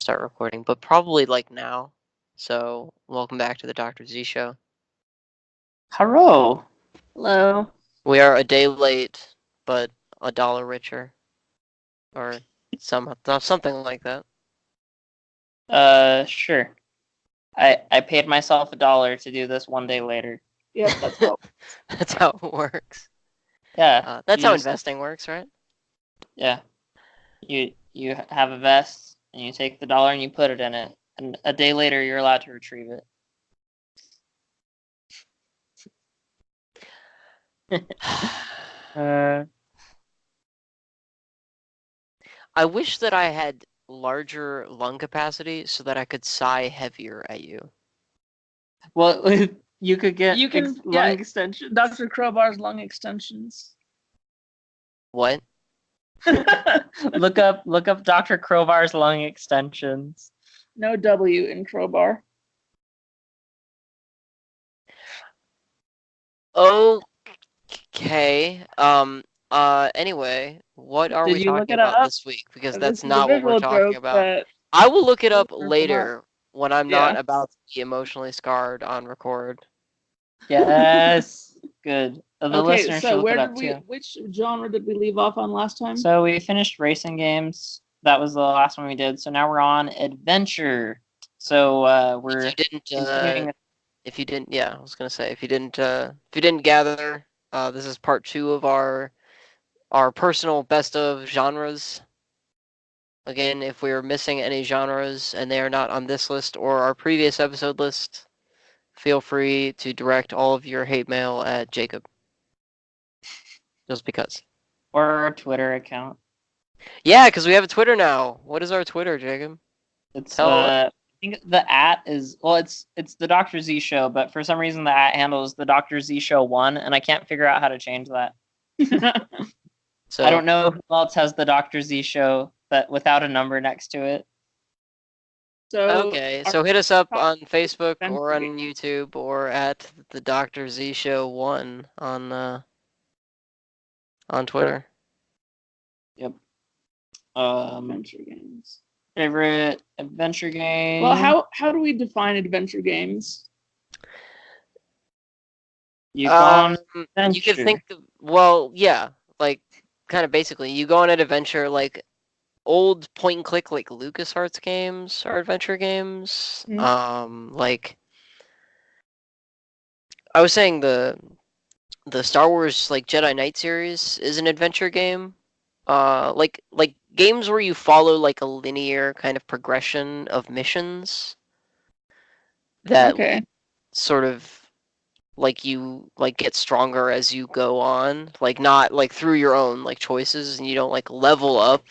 start recording, but probably like now. So, welcome back to the Dr. Z Show. Hello. Hello. We are a day late, but $1 richer, or something like that. Sure. I paid myself $1 to do this one day later. Yep, that's how. That's how it works. Yeah. That's how investing works, right? Yeah. You have a vest and you take the dollar and you put it in it, and a day later you're allowed to retrieve it. I wish that I had larger lung capacity so that I could sigh heavier at you. Well, you could get lung extensions. Dr. Crowbar's lung extensions. What? Look up Dr. Crowbar's lung extensions. No W in Crowbar. Okay. Anyway, what are we talking about this week? Because that's not what we're talking about. I will look it up later when I'm not about to be emotionally scarred on record. Yes. Good. The Okay, listeners so should look where it up did we? too. Which genre did we leave off on last time? So we finished racing games. That was the last one we did. So now we're on adventure. So we're continuing. If you didn't, yeah, I was gonna say if you didn't gather, this is part 2 of our personal best of genres. Again, if we are missing any genres and they are not on this list or our previous episode list, feel free to direct all of your hate mail at Jacob. Just because. Or our Twitter account. Yeah, because we have a Twitter now. What is our Twitter, Jacob? It's I think the @ is, well, it's the Dr. Z Show, but for some reason the @ handle is the Dr. Z Show 1, and I can't figure out how to change that. So I don't know who else has the Dr. Z Show, but without a number next to it. So hit us up on Facebook or on YouTube or at the Dr. Z Show 1 on Twitter. Yep. Adventure games. Favorite adventure game? Well, how do we define adventure games? You could think of, yeah, like kind of basically you go on an adventure, like old point and click like LucasArts games are adventure games. Mm-hmm. Like I was saying the Star Wars like Jedi Knight series is an adventure game. Like games where you follow like a linear kind of progression of missions that sort of like you like get stronger as you go on, like not like through your own like choices, and you don't like level up,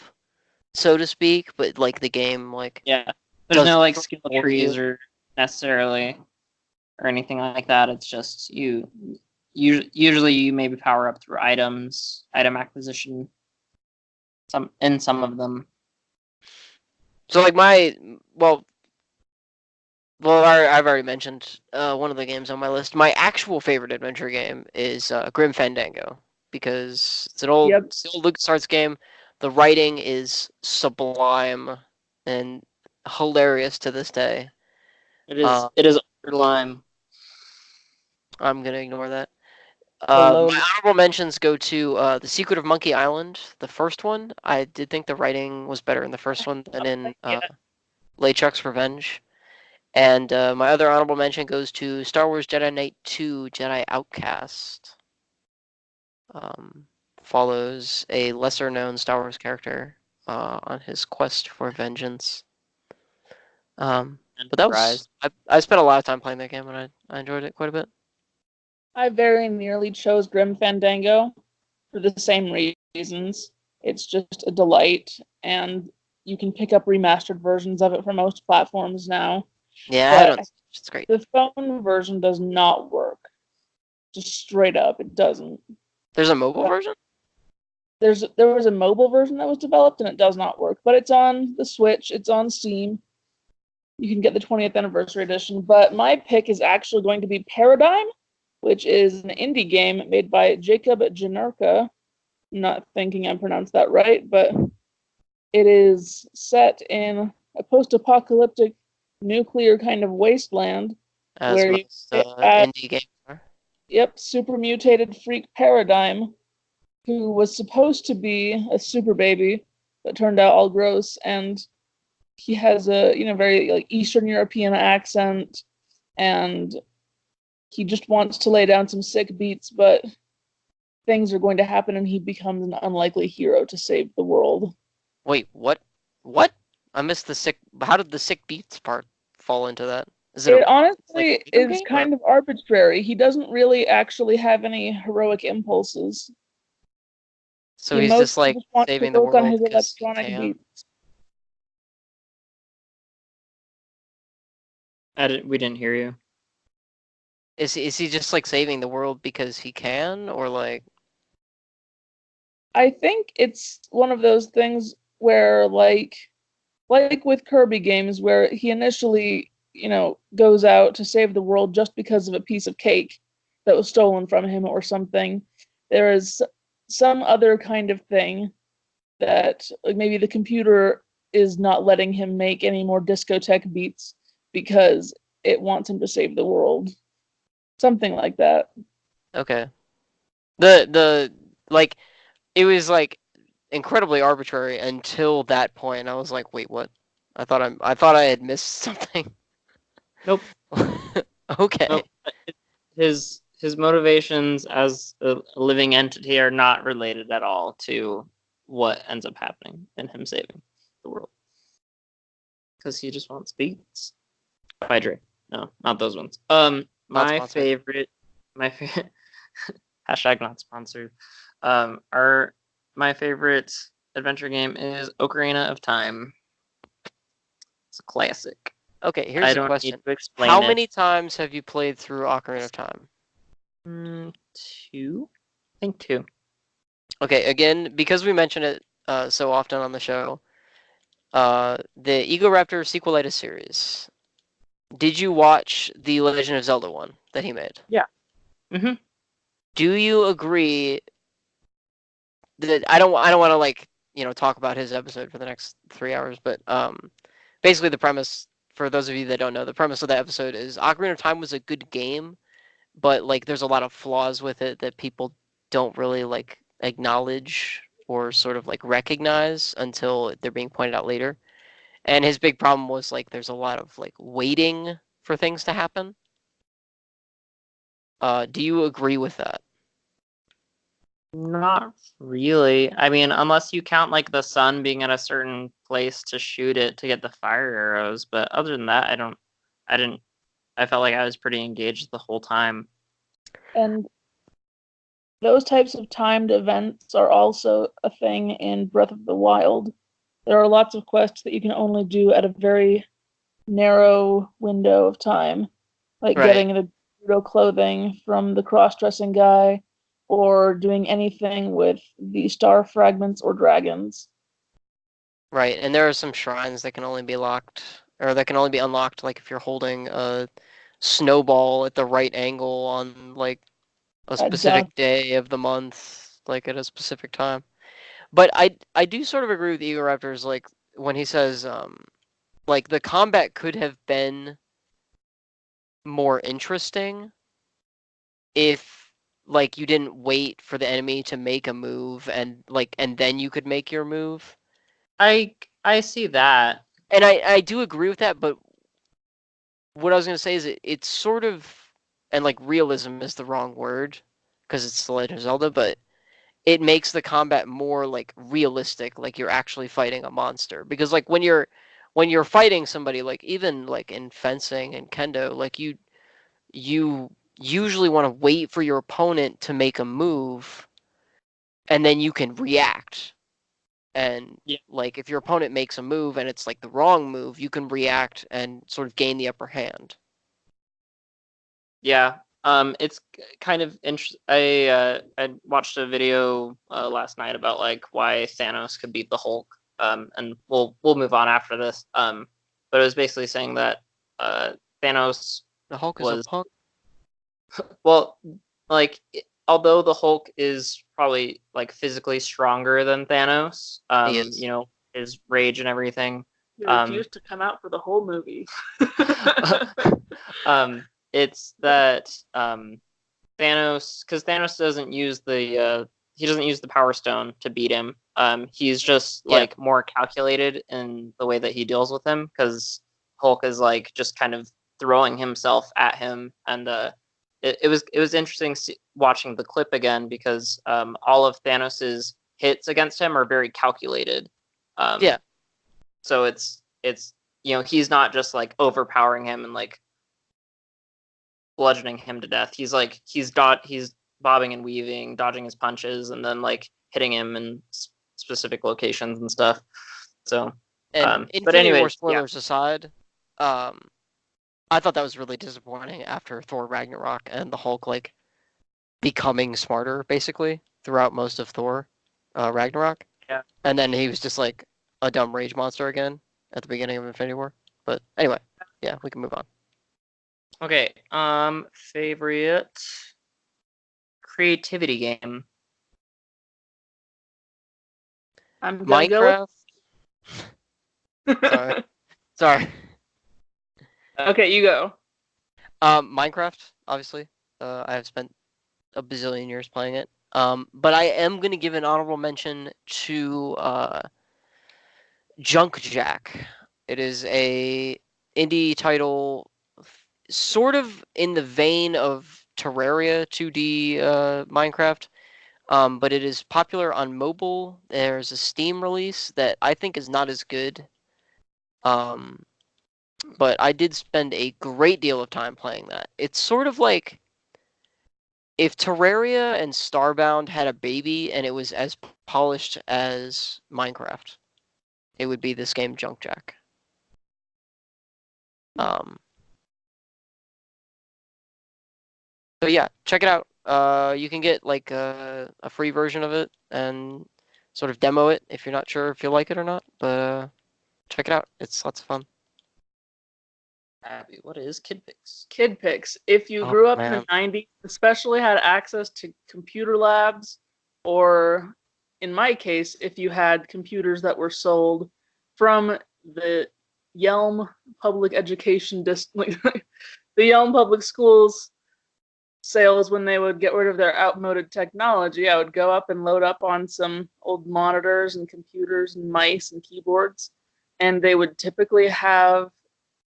so to speak, but like the game like there's no like skill trees or necessarily or anything like that. It's just usually you maybe power up through items, item acquisition, some of them. So like I've already mentioned one of the games on my list. My actual favorite adventure game is Grim Fandango, because it's an old LucasArts game. The writing is sublime and hilarious to this day. It is underline. I'm gonna ignore that. My honorable mentions go to The Secret of Monkey Island, the first one. I did think the writing was better in the first one than in LeChuck's Revenge. And my other honorable mention goes to Star Wars Jedi Knight 2 Jedi Outcast. Follows a lesser-known Star Wars character on his quest for vengeance. But that was I spent a lot of time playing that game, and I enjoyed it quite a bit. I very nearly chose Grim Fandango for the same reasons. It's just a delight, and you can pick up remastered versions of it for most platforms now. Yeah, it's great. The phone version does not work. Just straight up, it doesn't. There's a mobile version? There was a mobile version that was developed, and it does not work. But it's on the Switch. It's on Steam. You can get the 20th anniversary edition. But my pick is actually going to be Paradigm, which is an indie game made by Jacob Janerka. I'm not thinking I pronounced that right, but it is set in a post-apocalyptic nuclear kind of wasteland As where you most add, indie games are. yep, super mutated freak Paradigm, who was supposed to be a super baby, but turned out all gross, and he has a very like Eastern European accent, and he just wants to lay down some sick beats, but things are going to happen, and he becomes an unlikely hero to save the world. Wait, what? What? I missed the sick. How did the sick beats part fall into that? Is it It a like honestly video is game or? kind of arbitrary. He doesn't really actually have any heroic impulses. So He he's just mostly like just wants to saving the work on world his because he electronic can. beats. We didn't hear you. Is he just like saving the world because he can, or like? I think it's one of those things where like with Kirby games where he initially, goes out to save the world just because of a piece of cake that was stolen from him or something. There is some other kind of thing that like maybe the computer is not letting him make any more discotheque beats because it wants him to save the world. Something like that. Okay. The like it was like incredibly arbitrary until that point. I was like, wait, what? I thought I had missed something. Nope. Okay. Nope. His motivations as a living entity are not related at all to what ends up happening and him saving the world. Because he just wants beats. By Dre. No, not those ones. Not My sponsored. favorite hashtag not sponsored. Our my favorite adventure game is Ocarina of Time. It's a classic. Okay, here's I a don't need question. to How explain it. many times have you played through Ocarina of Time? Two? I think two. Okay, again, because we mention it so often on the show, the Egoraptor sequelitis series. Did you watch the Legend of Zelda one that he made? Yeah. Mm-hmm. Do you agree that I don't want to like talk about his episode for the next 3 hours, but basically the premise for those of you that don't know, the premise of that episode is Ocarina of Time was a good game, but like there's a lot of flaws with it that people don't really like acknowledge or sort of like recognize until they're being pointed out later. And his big problem was like there's a lot of like waiting for things to happen. Do you agree with that? Not really. I mean, unless you count like the sun being at a certain place to shoot it to get the fire arrows, but other than that, I didn't I felt like I was pretty engaged the whole time. And those types of timed events are also a thing in Breath of the Wild. There are lots of quests that you can only do at a very narrow window of time, like Right. getting the Gerudo clothing from the cross-dressing guy, or doing anything with the star fragments or dragons. Right, and there are some shrines that can only be locked, or that can only be unlocked, like if you're holding a snowball at the right angle on like a At dusk. specific day of the month, like at a specific time. But I do sort of agree with Egoraptor's like when he says like the combat could have been more interesting if like you didn't wait for the enemy to make a move and then you could make your move. I see that. And I do agree with that, but what I was gonna say is it's sort of and like realism is the wrong word because it's the Legend of Zelda, but it makes the combat more like realistic, like you're actually fighting a monster. Because like when you're fighting somebody, like even like in fencing and kendo, like you usually want to wait for your opponent to make a move and then you can react. And Yeah. like if your opponent makes a move and it's like the wrong move, you can react and sort of gain the upper hand. Yeah. It's kind of interesting. I watched a video last night about like why Thanos could beat the Hulk. And we'll move on after this. But it was basically saying that Thanos The Hulk is a was punk. well, like although the Hulk is probably like physically stronger than Thanos, He is. his rage and everything. He refused to come out for the whole movie. It's that Thanos, because Thanos doesn't use the Power Stone to beat him. He's just like more calculated in the way that he deals with him, because Hulk is like just kind of throwing himself at him, and it was interesting watching the clip again, because all of Thanos's hits against him are very calculated. So it's he's not just like overpowering him and like bludgeoning him to death. He's like he's bobbing and weaving, dodging his punches, and then like hitting him in specific locations and stuff. So, but anyway, War spoilers aside, I thought that was really disappointing after Thor Ragnarok and the Hulk like becoming smarter basically throughout most of Thor Ragnarok. Yeah. And then he was just like a dumb rage monster again at the beginning of Infinity War. But anyway, yeah, we can move on. Okay. Favorite creativity game. I'm Minecraft. Sorry. Okay, you go. Minecraft, obviously. I have spent a bazillion years playing it. But I am gonna give an honorable mention to Junk Jack. It is a indie title, sort of in the vein of Terraria 2D Minecraft, but it is popular on mobile. There's a Steam release that I think is not as good, but I did spend a great deal of time playing that. It's sort of like if Terraria and Starbound had a baby and it was as polished as Minecraft, it would be this game, Junk Jack. So yeah, check it out. You can get like a free version of it and sort of demo it if you're not sure if you like it or not. But check it out. It's lots of fun. Abby, what is Kid Pix? Kid Pix. If you grew up in the 90s, especially had access to computer labs, or in my case, if you had computers that were sold from the Yelm Public Education District, the Yelm Public Schools sales, when they would get rid of their outmoded technology, I would go up and load up on some old monitors and computers and mice and keyboards, and they would typically have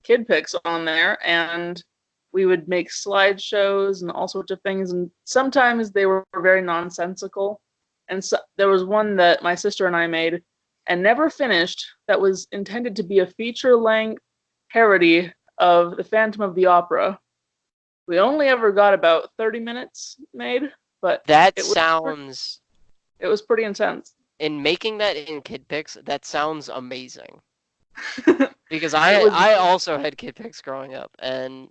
Kid Pix on there, and we would make slideshows and all sorts of things, and sometimes they were very nonsensical. And so there was one that my sister and I made and never finished that was intended to be a feature-length parody of the Phantom of the Opera. We only ever got about 30 minutes made, but that it was pretty intense. In making that in Kid Pix, that sounds amazing. Because I also had Kid Pix growing up, and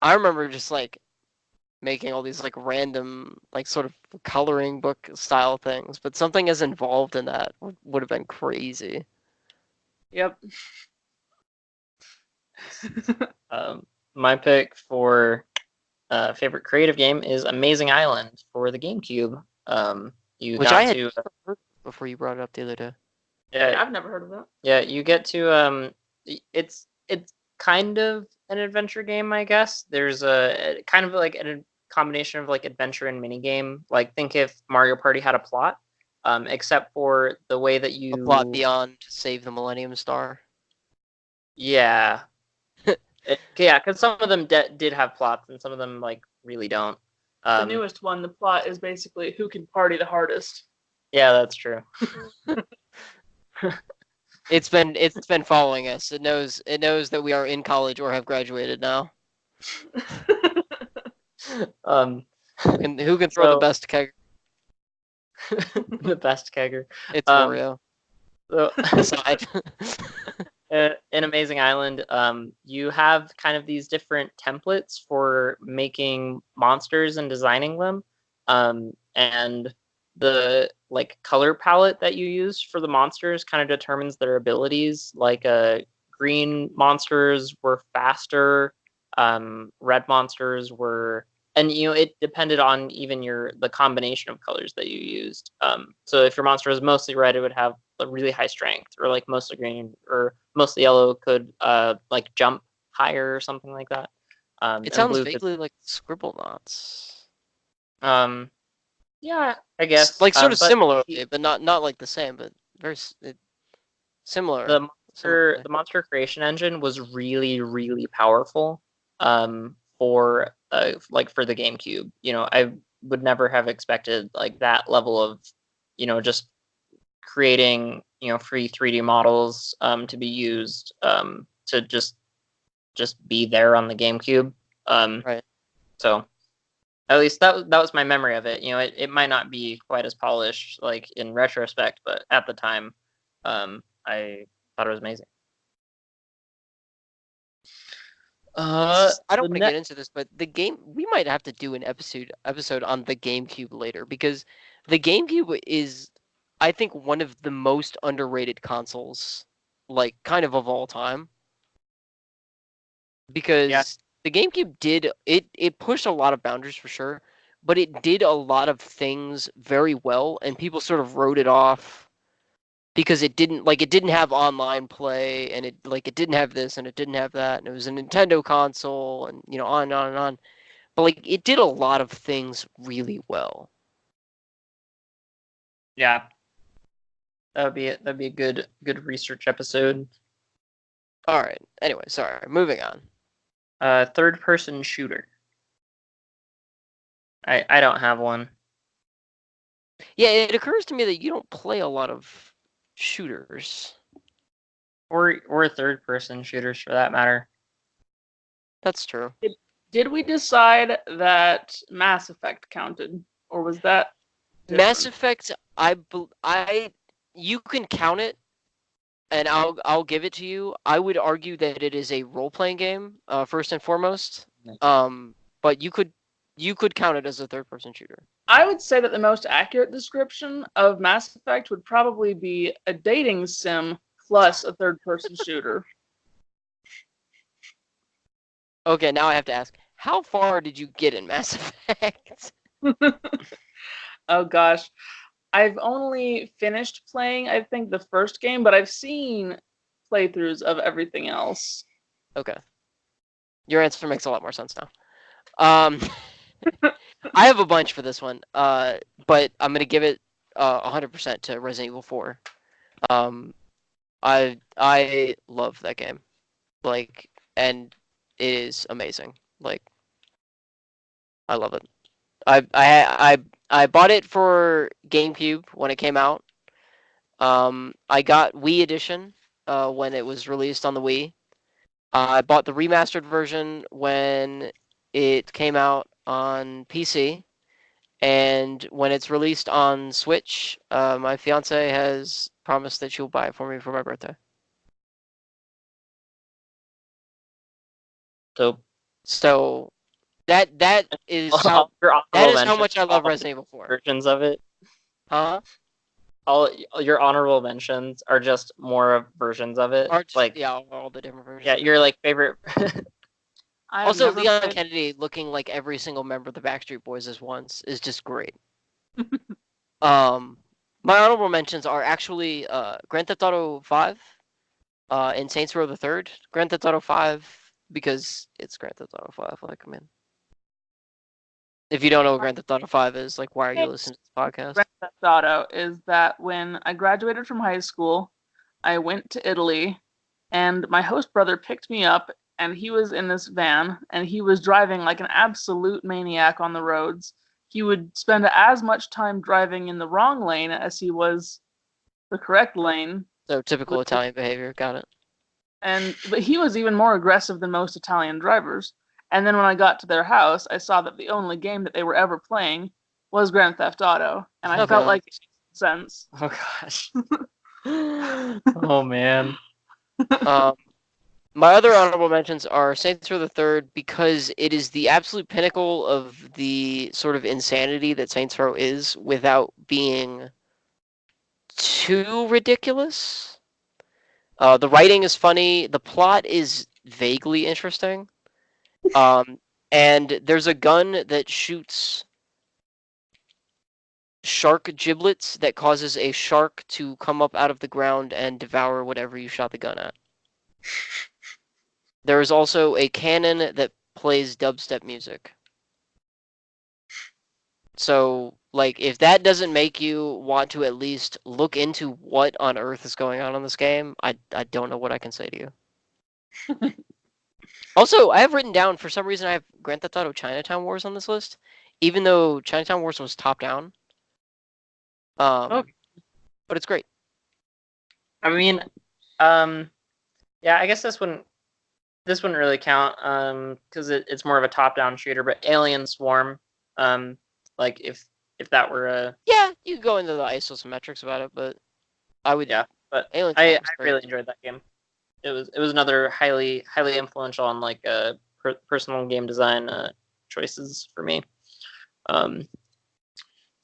I remember just like making all these like random like sort of coloring book style things, but something as involved in that would have been crazy. Yep. My pick for favorite creative game is Amazing Island for the GameCube. Which I had heard before you brought it up the other day. Yeah, I've never heard of that. Yeah, you get to it's kind of an adventure game, I guess. There's a kind of like a combination of like adventure and mini game. Like think if Mario Party had a plot, except for the way that you a plot beyond Save the Millennium Star. Yeah. Yeah, because some of them did have plots, and some of them like really don't. The newest one, the plot is basically who can party the hardest. Yeah, that's true. It's been following us. It knows that we are in college or have graduated now. Who can throw the best kegger? The best kegger. It's Oreo. So, in Amazing Island, you have kind of these different templates for making monsters and designing them, and the like color palette that you use for the monsters kind of determines their abilities. Like green monsters were faster, red monsters were and it depended on even the combination of colors that you used. So if your monster was mostly red, it would have a really high strength, or like mostly green or mostly yellow could like jump higher or something like that. It And sounds blue could, vaguely like Scribble Knots. yeah, I guess, like sort of but similar, but not like the same, but very similar. The monster creation engine was really, really powerful for for the GameCube. I would never have expected like that level of just creating free 3D models to be used to just be there on the GameCube. Right. So at least that was my memory of it. It might not be quite as polished like in retrospect, but at the time, I thought it was amazing. I don't want to get into this, but we might have to do an episode on the GameCube later, because the GameCube is, I think, one of the most underrated consoles, like kind of all time. Because the GameCube it pushed a lot of boundaries for sure, but it did a lot of things very well, and people sort of wrote it off because it didn't have online play, and it didn't have this and it didn't have that, and it was a Nintendo console, and on and on and on. But like it did a lot of things really well. Yeah. That'd be a good research episode. All right. Anyway, sorry. Moving on. Third person shooter. I don't have one. Yeah, it occurs to me that you don't play a lot of shooters. Or third person shooters for that matter. That's true. Did we decide that Mass Effect counted, or was that different? Mass Effect? You can count it, and I'll give it to you. I would argue that it is a role playing game, first and foremost. But you could count it as a third person shooter. I would say that the most accurate description of Mass Effect would probably be a dating sim plus a third person shooter. Okay, now I have to ask, how far did you get in Mass Effect? Oh gosh. I've only finished playing, I think, the first game, but I've seen playthroughs of everything else. Okay. Your answer makes a lot more sense now. I have a bunch for this one, but I'm gonna give it 100% to Resident Evil 4. I love that game, like, and it is amazing. Like, I love it. I bought it for GameCube when it came out. I got Wii Edition when it was released on the Wii. I bought the remastered version when it came out on PC. And when it's released on Switch, my fiance has promised that she'll buy it for me for my birthday. So that is how much I love Resident Evil 4. Versions of it. Huh? All your honorable mentions are just more versions of it. All the different versions. Yeah, your like favorite. Also, Leon Kennedy looking like every single member of the Backstreet Boys as once is just great. My honorable mentions are actually Grand Theft Auto 5 and Saints Row the Third. Grand Theft Auto 5 because it's Grand Theft Auto 5. Like, I mean, if you don't know what Grand Theft Auto 5 is, like, why are you listening to this podcast? Grand Theft Auto is that when I graduated from high school, I went to Italy, and my host brother picked me up, and he was in this van, and he was driving like an absolute maniac on the roads. He would spend as much time driving in the wrong lane as he was the correct lane. So typical Italian behavior. Got it. But he was even more aggressive than most Italian drivers. And then when I got to their house, I saw that the only game that they were ever playing was Grand Theft Auto, and I felt like it made sense. Oh gosh. Oh man. My other honorable mentions are Saints Row the Third because it is the absolute pinnacle of the sort of insanity that Saints Row is without being too ridiculous. The writing is funny. The plot is vaguely interesting. And And there's a gun that shoots shark giblets that causes a shark to come up out of the ground and devour whatever you shot the gun at. There is also a cannon that plays dubstep music. So, like, if that doesn't make you want to at least look into what on earth is going on in this game, I don't know what I can say to you. Also, I have written down, for some reason, I have Grand Theft Auto Chinatown Wars on this list, even though Chinatown Wars was top down. Okay. But it's great. I mean, yeah, I guess this wouldn't really count, because it's more of a top-down shooter. But Alien Swarm, like if that were a Yeah, you could go into the isosymmetrics about it, but I would. yeah, but Alien I Swarm was great. really enjoyed that game. It was another highly influential on like personal game design choices for me.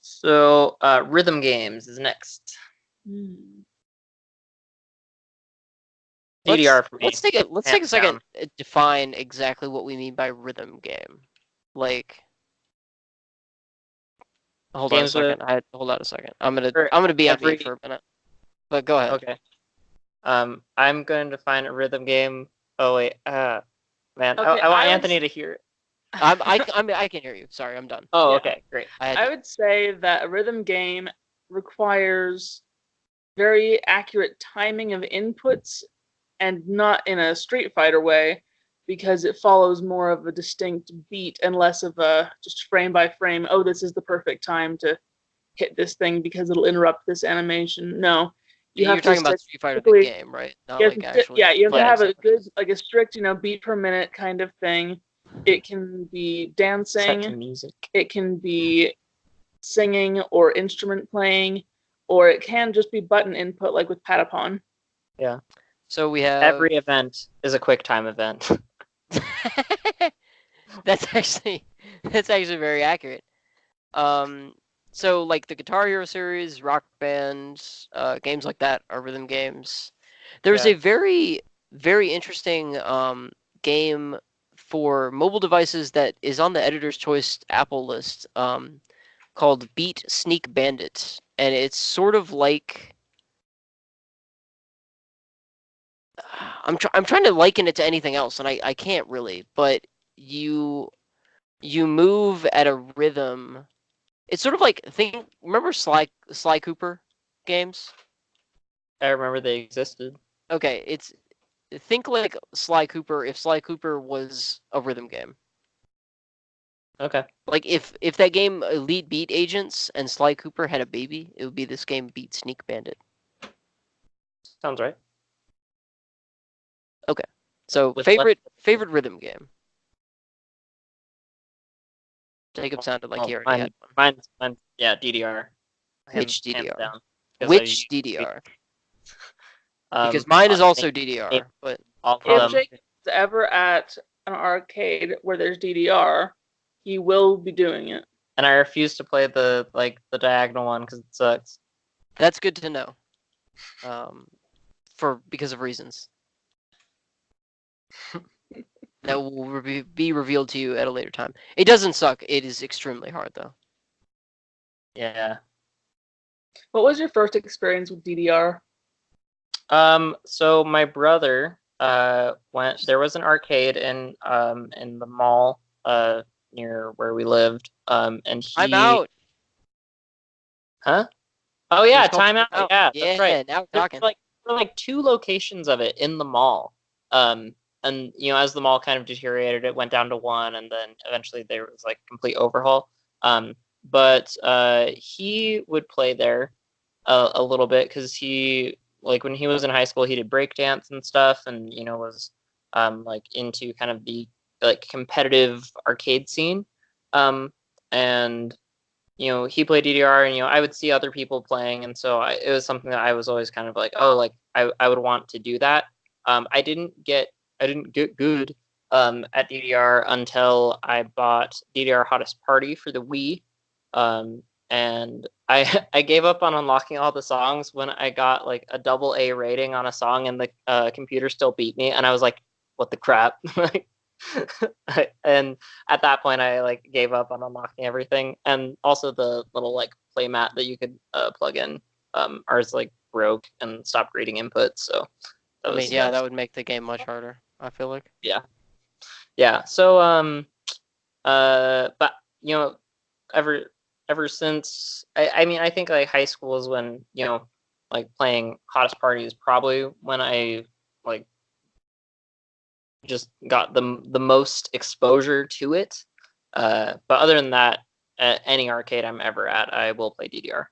So rhythm games is next. DDR for me. Let's take a hands second down. to define exactly what we mean by rhythm game. Like, hold on a Games second. Hold on a second. I'm gonna be on mute for a minute. But go ahead. Okay. I'm going to find a rhythm game. Oh wait, man, Okay, I want Anthony to hear it. I can hear you. Sorry, I'm done. Oh, Yeah. okay, great. I would say that a rhythm game requires very accurate timing of inputs and not in a Street Fighter way, because it follows more of a distinct beat and less of a just frame by frame, oh, this is the perfect time to hit this thing because it'll interrupt this animation. No. You're talking about Street Fighter the game, right? Not like actually. Yeah, you have to have a good, like a strict, beat per minute kind of thing. It can be dancing, Set to music. it can be singing or instrument playing, or it can just be button input like with Patapon. Yeah. So we have every event is a quick time event. That's actually very accurate. So like the Guitar Hero series, Rock Band, games like that are rhythm games. There's a very, very interesting game for mobile devices that is on the Editor's Choice Apple list, called Beat Sneak Bandit, and it's sort of like I'm trying to liken it to anything else, and I can't really, but you move at a rhythm. It's sort of like remember Sly Cooper games? I remember they existed. Okay, think like Sly Cooper if Sly Cooper was a rhythm game. Okay. Like if that game Elite Beat Agents and Sly Cooper had a baby, it would be this game Beat Sneak Bandit. Sounds right. Okay. So favorite rhythm game. Jacob sounded like he already had one. Mine's yeah, DDR. Which DDR? Which DDR? Because mine is also DDR, but if Jacob's ever at an arcade where there's DDR, he will be doing it. And I refuse to play the diagonal one because it sucks. That's good to know. Because of reasons that will be revealed to you at a later time. It doesn't suck. It is extremely hard though. Yeah. What was your first experience with DDR? So my brother went. There was an arcade in the mall near where we lived. And he. I'm out. Huh? Oh yeah, Time Out. Yeah, that's right. Now we're talking. There were like 2 locations of it in the mall. And as the mall kind of deteriorated, it went down to 1, and then eventually there was like complete overhaul. But he would play there a little bit because he, like, when he was in high school, he did breakdance and stuff, and was like into kind of the like competitive arcade scene. And he played DDR, and I would see other people playing, and so it was something that I was always kind of like, oh, like I would want to do that. I didn't get good at DDR until I bought DDR Hottest Party for the Wii, and I gave up on unlocking all the songs when I got like a AA rating on a song, and the computer still beat me, and I was like, what the crap? And at that point, I like gave up on unlocking everything, and also the little like play mat that you could plug in. Ours like broke and stopped reading input, so I mean, yeah, that would make the game much harder, I feel like. Yeah. So but you know, ever since I mean, I think like high school is when, you know, like playing Hottest Party is probably when I like just got the most exposure to it. But other than that, at any arcade I'm ever at, I will play DDR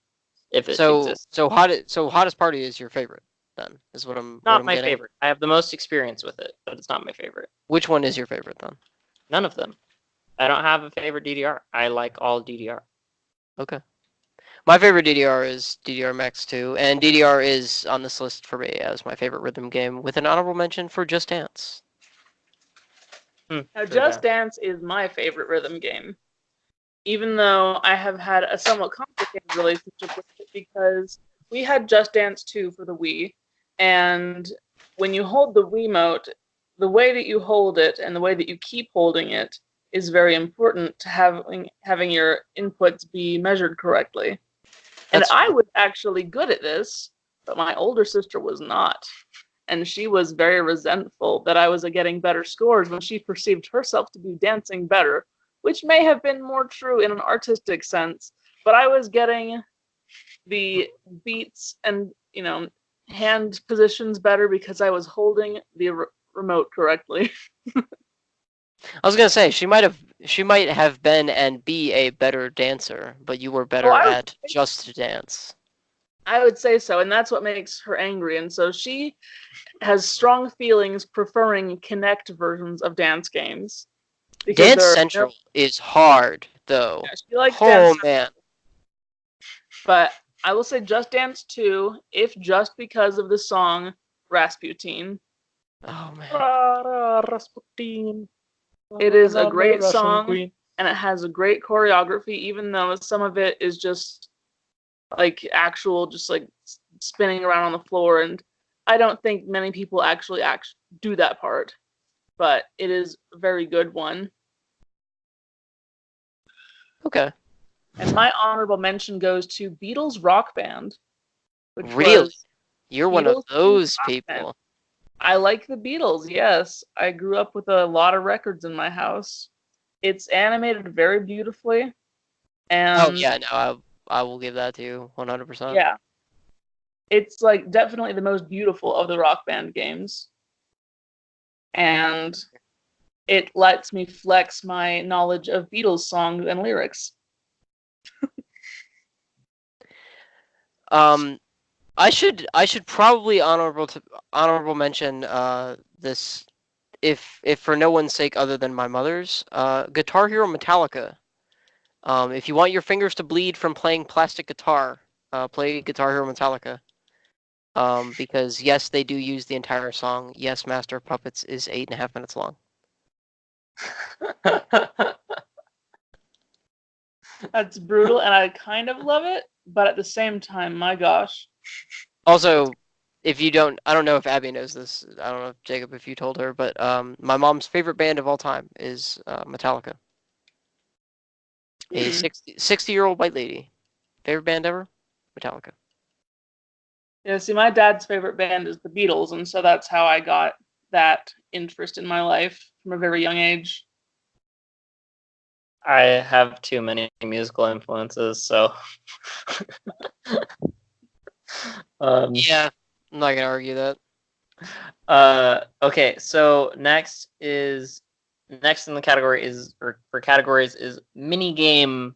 if it exists. So Hottest Party is your favorite then, is what Not I'm my getting. favorite. I have the most experience with it, but it's not my favorite. Which one is your favorite then? None of them. I don't have a favorite DDR. I like all DDR. Okay. My favorite DDR is DDR Max 2, and DDR is on this list for me as my favorite rhythm game, with an honorable mention for Just Dance. Now, Just Dance is my favorite rhythm game, even though I have had a somewhat complicated relationship with it because we had Just Dance 2 for the Wii, and when you hold the Wiimote, the way that you hold it and the way that you keep holding it is very important to having your inputs be measured correctly. And I was actually good at this, but my older sister was not. And she was very resentful that I was getting better scores when she perceived herself to be dancing better, which may have been more true in an artistic sense, but I was getting the beats and, you know, hand positions better because I was holding the remote correctly. I was gonna say she might have been and be a better dancer, but you were better at just to dance. I would say so, and that's what makes her angry. And so she has strong feelings preferring Kinect versions of dance games. Dance Central is hard, though. Yeah, she likes Dance man. But I will say Just Dance 2, if just because of the song Rasputin. Oh man. Rasputin. It is a great song, and it has a great choreography, even though some of it is just like actual, just like spinning around on the floor. And I don't think many people actually do that part, but it is a very good one. Okay. And my honorable mention goes to Beatles Rock Band. Really? You're one of those people. Band. I like the Beatles, yes. I grew up with a lot of records in my house. It's animated very beautifully. And oh yeah, no, I will give that to you 100%. Yeah. It's like definitely the most beautiful of the Rock Band games. And it lets me flex my knowledge of Beatles songs and lyrics. I should probably honorable mention this, if for no one's sake other than my mother's, Guitar Hero Metallica. If you want your fingers to bleed from playing plastic guitar, play Guitar Hero Metallica. Because yes, they do use the entire song. Yes, Master of Puppets is 8.5 minutes long. That's brutal, and I kind of love it, but at the same time, my gosh. Also, if you don't, I don't know if Abby knows this. I don't know, Jacob, if you told her, but my mom's favorite band of all time is Metallica. A 60-year-old white lady. Favorite band ever? Metallica. Yeah, see, my dad's favorite band is the Beatles, and so that's how I got that interest in my life from a very young age. I have too many musical influences, so yeah, I'm not gonna argue that. Okay, so next in the category is, or for categories, is mini games.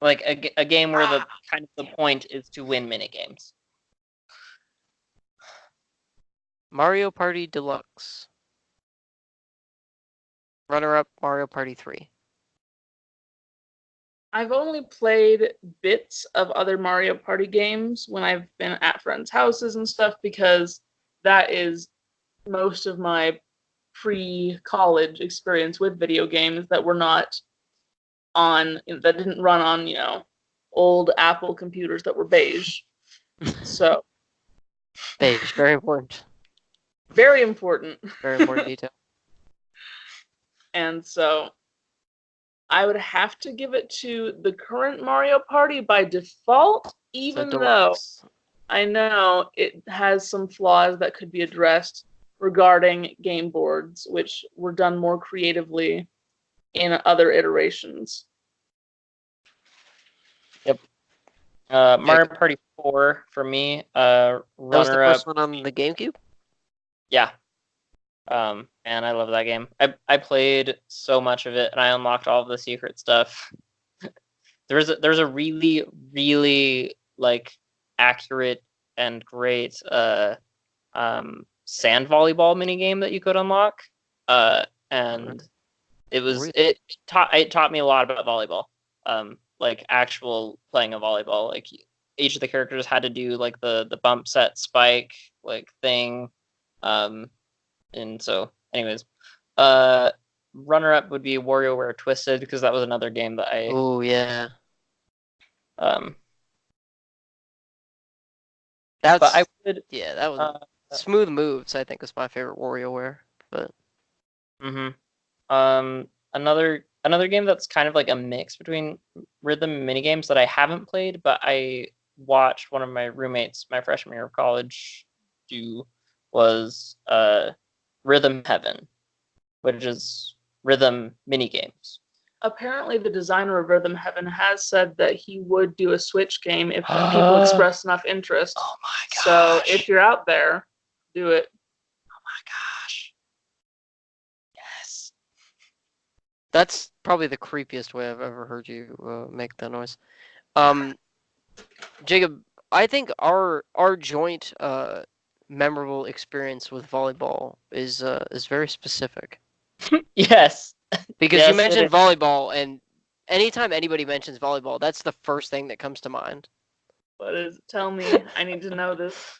Like a game where the kind of the point is to win mini games. Mario Party Deluxe. Runner-up, Mario Party 3. I've only played bits of other Mario Party games when I've been at friends' houses and stuff, because that is most of my pre-college experience with video games that were not on, that didn't run on, you know, old Apple computers that were beige. So beige, very important. Very important. Very important detail. And so I would have to give it to the current Mario Party by default, even though I know it has some flaws that could be addressed regarding game boards, which were done more creatively in other iterations. Yep. Mario Party 4 for me. That was the first one on the GameCube? Yeah. And I love that game. I played so much of it, and I unlocked all of the secret stuff. There's a really, really like accurate and great sand volleyball mini game that you could unlock. And it taught me a lot about volleyball. Like actual playing of volleyball. Like each of the characters had to do like the bump set spike like thing. And so anyways, runner up would be WarioWare Twisted, because that was another game that I Oh yeah. That was Smooth Moves, I think, was my favorite WarioWare. But another game that's kind of like a mix between rhythm and mini games that I haven't played, but I watched one of my roommates my freshman year of college do, was Rhythm Heaven, which is rhythm mini games. Apparently, the designer of Rhythm Heaven has said that he would do a Switch game if people express enough interest. Oh my gosh. So if you're out there, do it. Oh my gosh. Yes. That's probably the creepiest way I've ever heard you make that noise. Jacob, I think our joint memorable experience with volleyball is very specific. Yes. Because you mentioned volleyball, and anytime anybody mentions volleyball, that's the first thing that comes to mind. What is it? Tell me. I need to know this.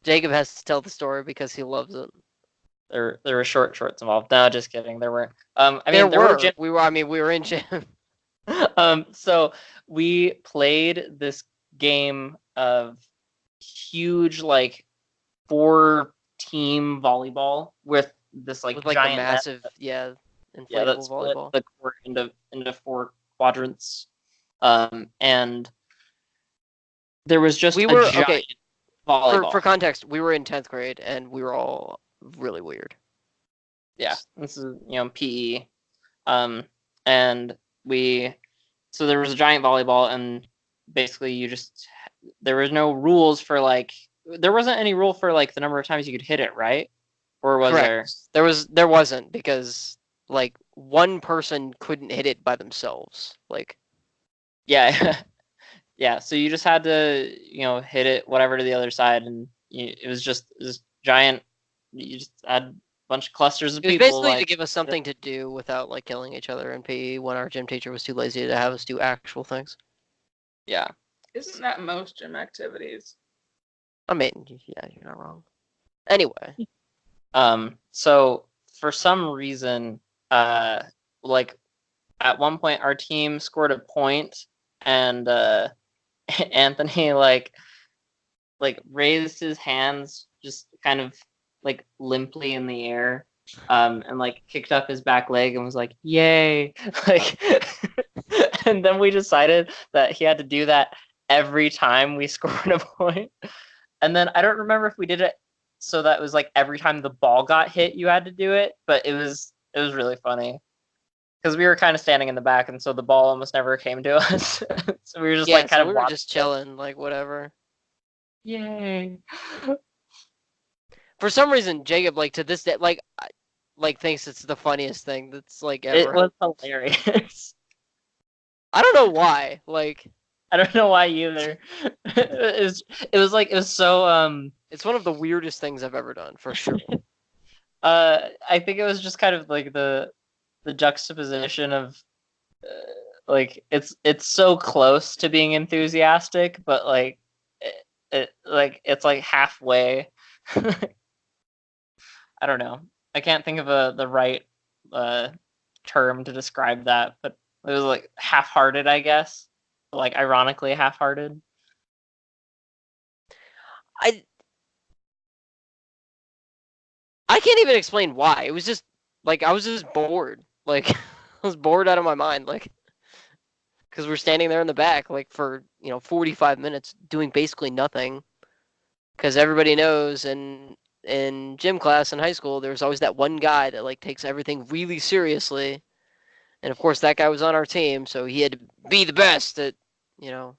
Jacob has to tell the story because he loves it. There were shorts involved. No, just kidding. There weren't. There were. We were in gym. So we played this game of huge, like 4-team volleyball with this like giant massive net. Inflatable volleyball. The court into 4 quadrants. And there was just a giant volleyball. For context, we were in 10th grade and we were all really weird. Yeah, this is PE. And so there was a giant volleyball, and basically there was no rules for there wasn't any rule for the number of times you could hit it, right? Or was there? There wasn't, because one person couldn't hit it by themselves. Yeah. Yeah, so you just had to hit it whatever to the other side, and it was just this giant, you just had a bunch of clusters of people. It was basically to give us something to do without killing each other in PE when our gym teacher was too lazy to have us do actual things. Yeah. Isn't that most gym activities? I mean, yeah, you're not wrong. Anyway. So for some reason, at one point our team scored a point, and Anthony raised his hands just kind of limply in the air, and kicked up his back leg and was like, "Yay!" And then we decided that he had to do that every time we scored a point. And then I don't remember if we did it so that it was every time the ball got hit you had to do it, but it was really funny. Because we were kind of standing in the back, and so the ball almost never came to us. So we were just we were just chilling, whatever. Yay! For some reason, Jacob, to this day, thinks it's the funniest thing that's ever. It was hilarious. I don't know why. I don't know why either. It was so. It's one of the weirdest things I've ever done, for sure. I think it was just kind of the juxtaposition of it's so close to being enthusiastic, but it's halfway. I don't know. I can't think of the right term to describe that, but it was half-hearted, I guess. Ironically half-hearted. I can't even explain why. It was just like I was just bored. Like I was bored out of my mind. Like because we're standing there in the back like for 45 minutes doing basically nothing. Because everybody knows in gym class in high school, there's always that one guy that like takes everything really seriously. And of course, that guy was on our team, so he had to be the best at, you know,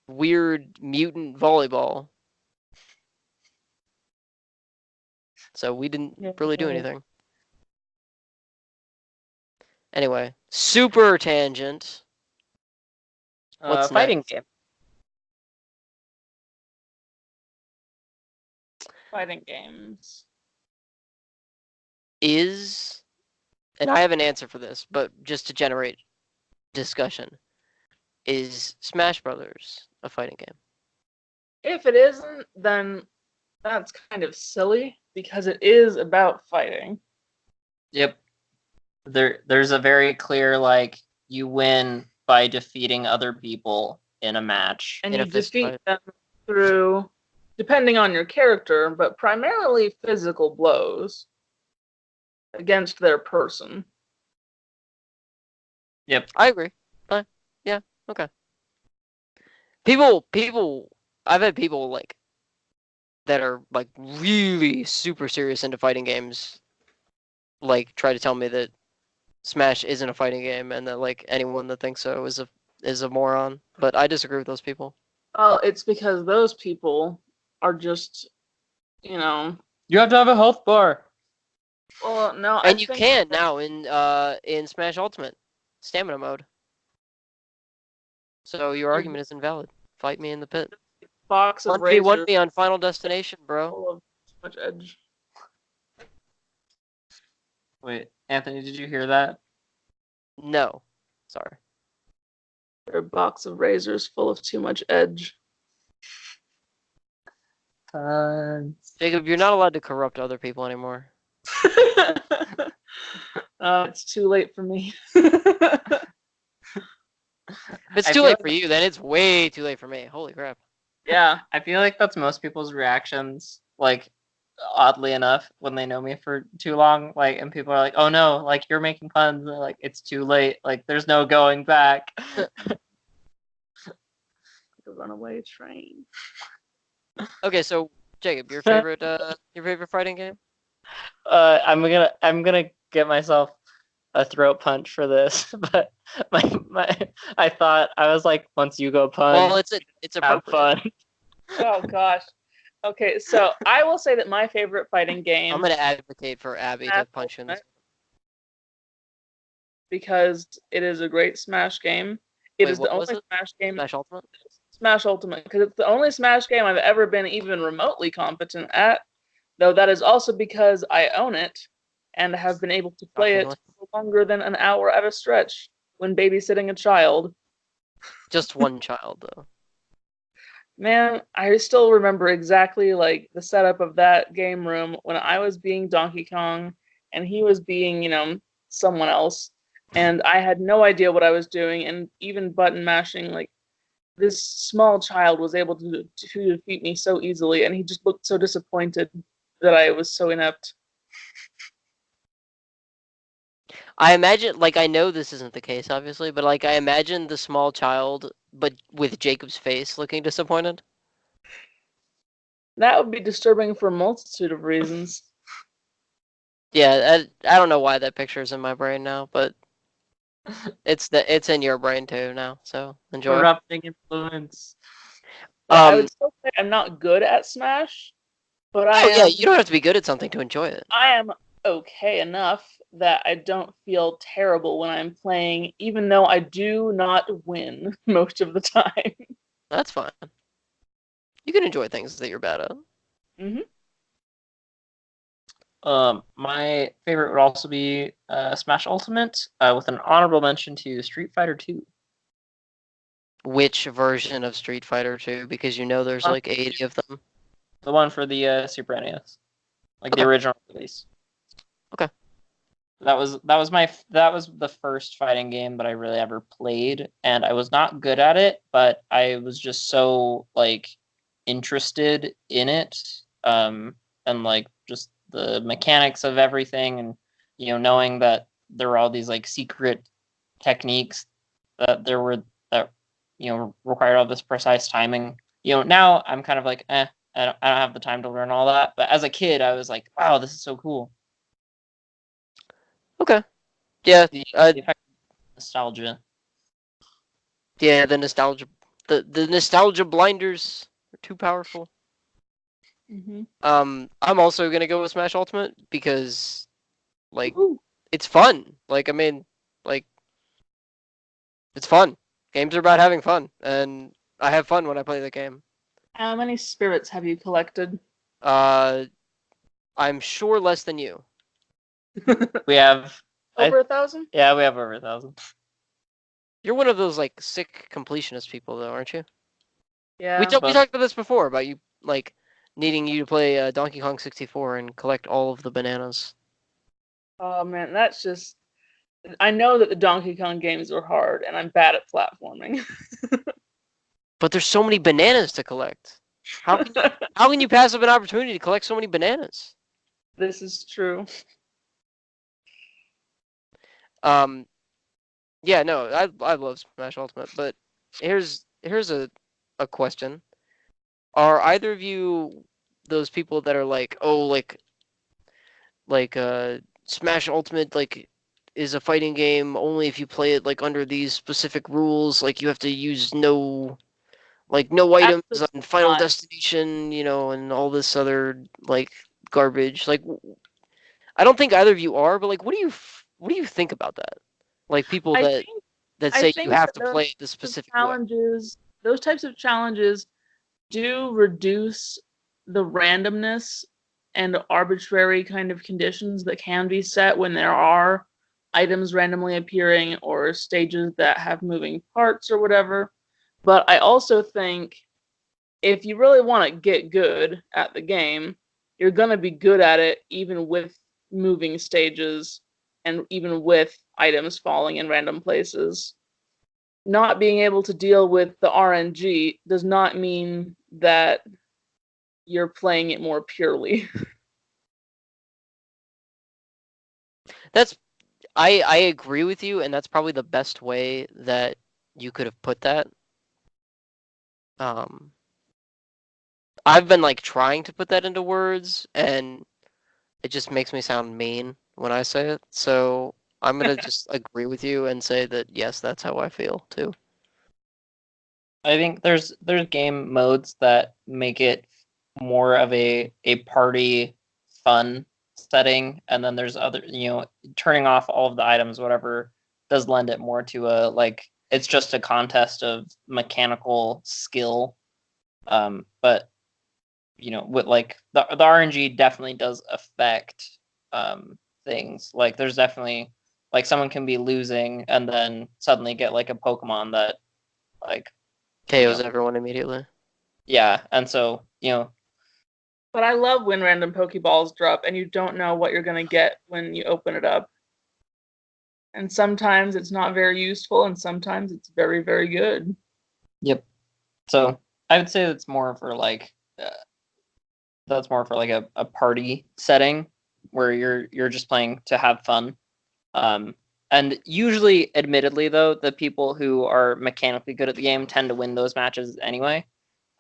weird mutant volleyball. So we didn't really do anything. Anyway, super tangent. What's fighting next? game. Fighting games. And I have an answer for this, but just to generate discussion, is Smash Brothers a fighting game? If it isn't, then that's kind of silly because it is about fighting. Yep. There's a very clear like you win by defeating other people in a match. And In you a fist defeat fight. them through, depending on your character, but primarily physical blows against their person. Yep. I agree. Yeah, okay. People, I've had people like that are like really super serious into fighting games, like try to tell me that Smash isn't a fighting game and that like anyone that thinks so is a moron. But I disagree with those people. Well, it's because those people are just, you know. You have to have a health bar. Well, no, And you can now in Smash Ultimate stamina mode. So your argument is invalid. Fight me in the pit. Box of 1v1 razors me on Final Destination, bro. full of too much edge. Wait, Anthony, did you hear that? No. Sorry. They're a box of razors full of too much edge. Jacob, you're not allowed to corrupt other people anymore. It's too late for me. If it's too late for you, then it's way too late for me. Holy crap. Yeah. I feel like that's most people's reactions, like oddly enough, when they know me for too long, like, and people are like, "Oh no, like you're making puns," and they're like, "It's too late, like there's no going back." The runaway train. Okay, so Jacob, your favorite fighting game? I'm gonna get myself a throat punch for this, but I thought I was like, once you go punch, Well, it's have appropriate. fun. Oh gosh. Okay, so I will say that my favorite fighting game. I'm gonna advocate for Abby to punch you in the because it is a great Smash game. It is the only Smash game. Smash Ultimate? Smash Ultimate, because it's the only Smash game I've ever been even remotely competent at, though that is also because I own it and have been able to play it for longer than an hour at a stretch when babysitting a child. Just one child, though. Man, I still remember exactly like the setup of that game room when I was being Donkey Kong and he was being, someone else, and I had no idea what I was doing, and even button mashing, like this small child was able to defeat me so easily, and he just looked so disappointed that I was so inept. I imagine, like, I know this isn't the case, obviously, but like, I imagine the small child, but with Jacob's face looking disappointed. That would be disturbing for a multitude of reasons. Yeah, I don't know why that picture is in my brain now, but it's in your brain too now, so enjoy. Corrupting influence. I would still say I'm not good at Smash, but yeah, you don't have to be good at something to enjoy it. I am okay enough that I don't feel terrible when I'm playing, even though I do not win most of the time. That's fine. You can enjoy things that you're bad at. Mm-hmm. My favorite would also be Smash Ultimate, with an honorable mention to Street Fighter 2. Which version of Street Fighter 2? Because there's like 80 of them. The one for the Super NES, like the original release. Okay. That was the first fighting game that I really ever played, and I was not good at it, but I was just so like interested in it, and like just the mechanics of everything, and knowing that there were all these like secret techniques that required all this precise timing. Now I'm kind of like, I don't have the time to learn all that. But as a kid, I was like, wow, this is so cool. Okay. Yeah. The effect of nostalgia. Yeah, the nostalgia, the nostalgia blinders are too powerful. Mm-hmm. I'm also gonna go with Smash Ultimate because, like, Ooh. it's fun. Like, I mean, like, it's fun. Games are about having fun, and I have fun when I play the game. How many spirits have you collected? I'm sure less than you. We have Over 1,000? Yeah, we have over 1,000. You're one of those like sick completionist people, though, aren't you? Yeah. We talked about this before about you like needing you to play Donkey Kong 64 and collect all of the bananas. Oh man, that's just. I know that the Donkey Kong games are hard, and I'm bad at platforming. But there's so many bananas to collect. How can you pass up an opportunity to collect so many bananas? This is true. Yeah, no, I love Smash Ultimate, but here's a question. Are either of you those people that are like, oh, Smash Ultimate like is a fighting game only if you play it like under these specific rules, like you have to use no items Absolutely on Final not. Destination, and all this other like garbage. Like I don't think either of you are, but like what do you think about that? Like people I that think I say you think have that to play it the specific way. those types of challenges do reduce the randomness and arbitrary kind of conditions that can be set when there are items randomly appearing or stages that have moving parts or whatever. But I also think if you really want to get good at the game, you're going to be good at it even with moving stages and even with items falling in random places. Not being able to deal with the RNG does not mean that you're playing it more purely. That's I agree with you, and that's probably the best way that you could have put that. Um, I've been like trying to put that into words, and it just makes me sound mean when I say it. So I'm gonna just agree with you and say that yes, that's how I feel too. I think there's game modes that make it more of a party fun setting, and then there's other turning off all of the items, whatever, does lend it more to a like it's just a contest of mechanical skill. But with like the RNG definitely does affect things. Like there's definitely like someone can be losing and then suddenly get like a Pokemon that like KOs everyone immediately. Yeah, and so But I love when random Pokeballs drop and you don't know what you're going to get when you open it up. And sometimes it's not very useful, and sometimes it's very, very good. Yep. So I would say that's more for like a party setting where you're just playing to have fun. And usually, admittedly, though, the people who are mechanically good at the game tend to win those matches anyway.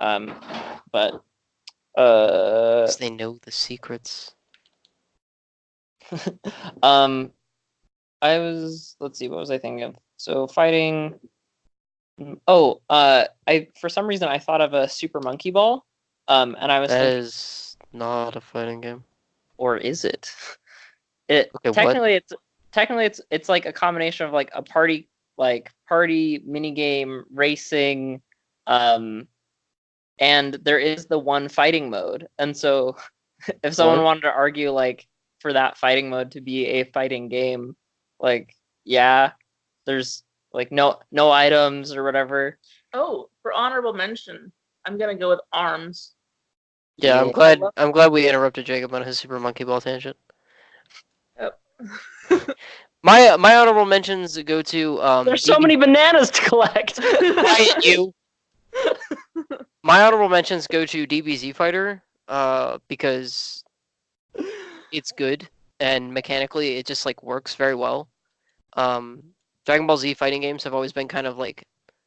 But Because they know the secrets. Let's see, what was I thinking of? So fighting. Oh, I for some reason I thought of a Super Monkey Ball. And I was That thinking, is not a fighting game. or is it? It Okay, what? technically it's like a combination of like a party mini game racing, and there is the one fighting mode. And so if someone What? wanted to argue like for that fighting mode to be a fighting game, like yeah, there's like no items or whatever. Oh, for honorable mention, I'm going to go with ARMS. Yeah, Yeah. I'm glad we interrupted Jacob on his Super Monkey Ball tangent. Yep. My honorable mentions go to There's so many bananas to collect. Quiet you. My honorable mentions go to DBZ Fighter, because it's good, and mechanically it just like works very well. Dragon Ball Z fighting games have always been kind of like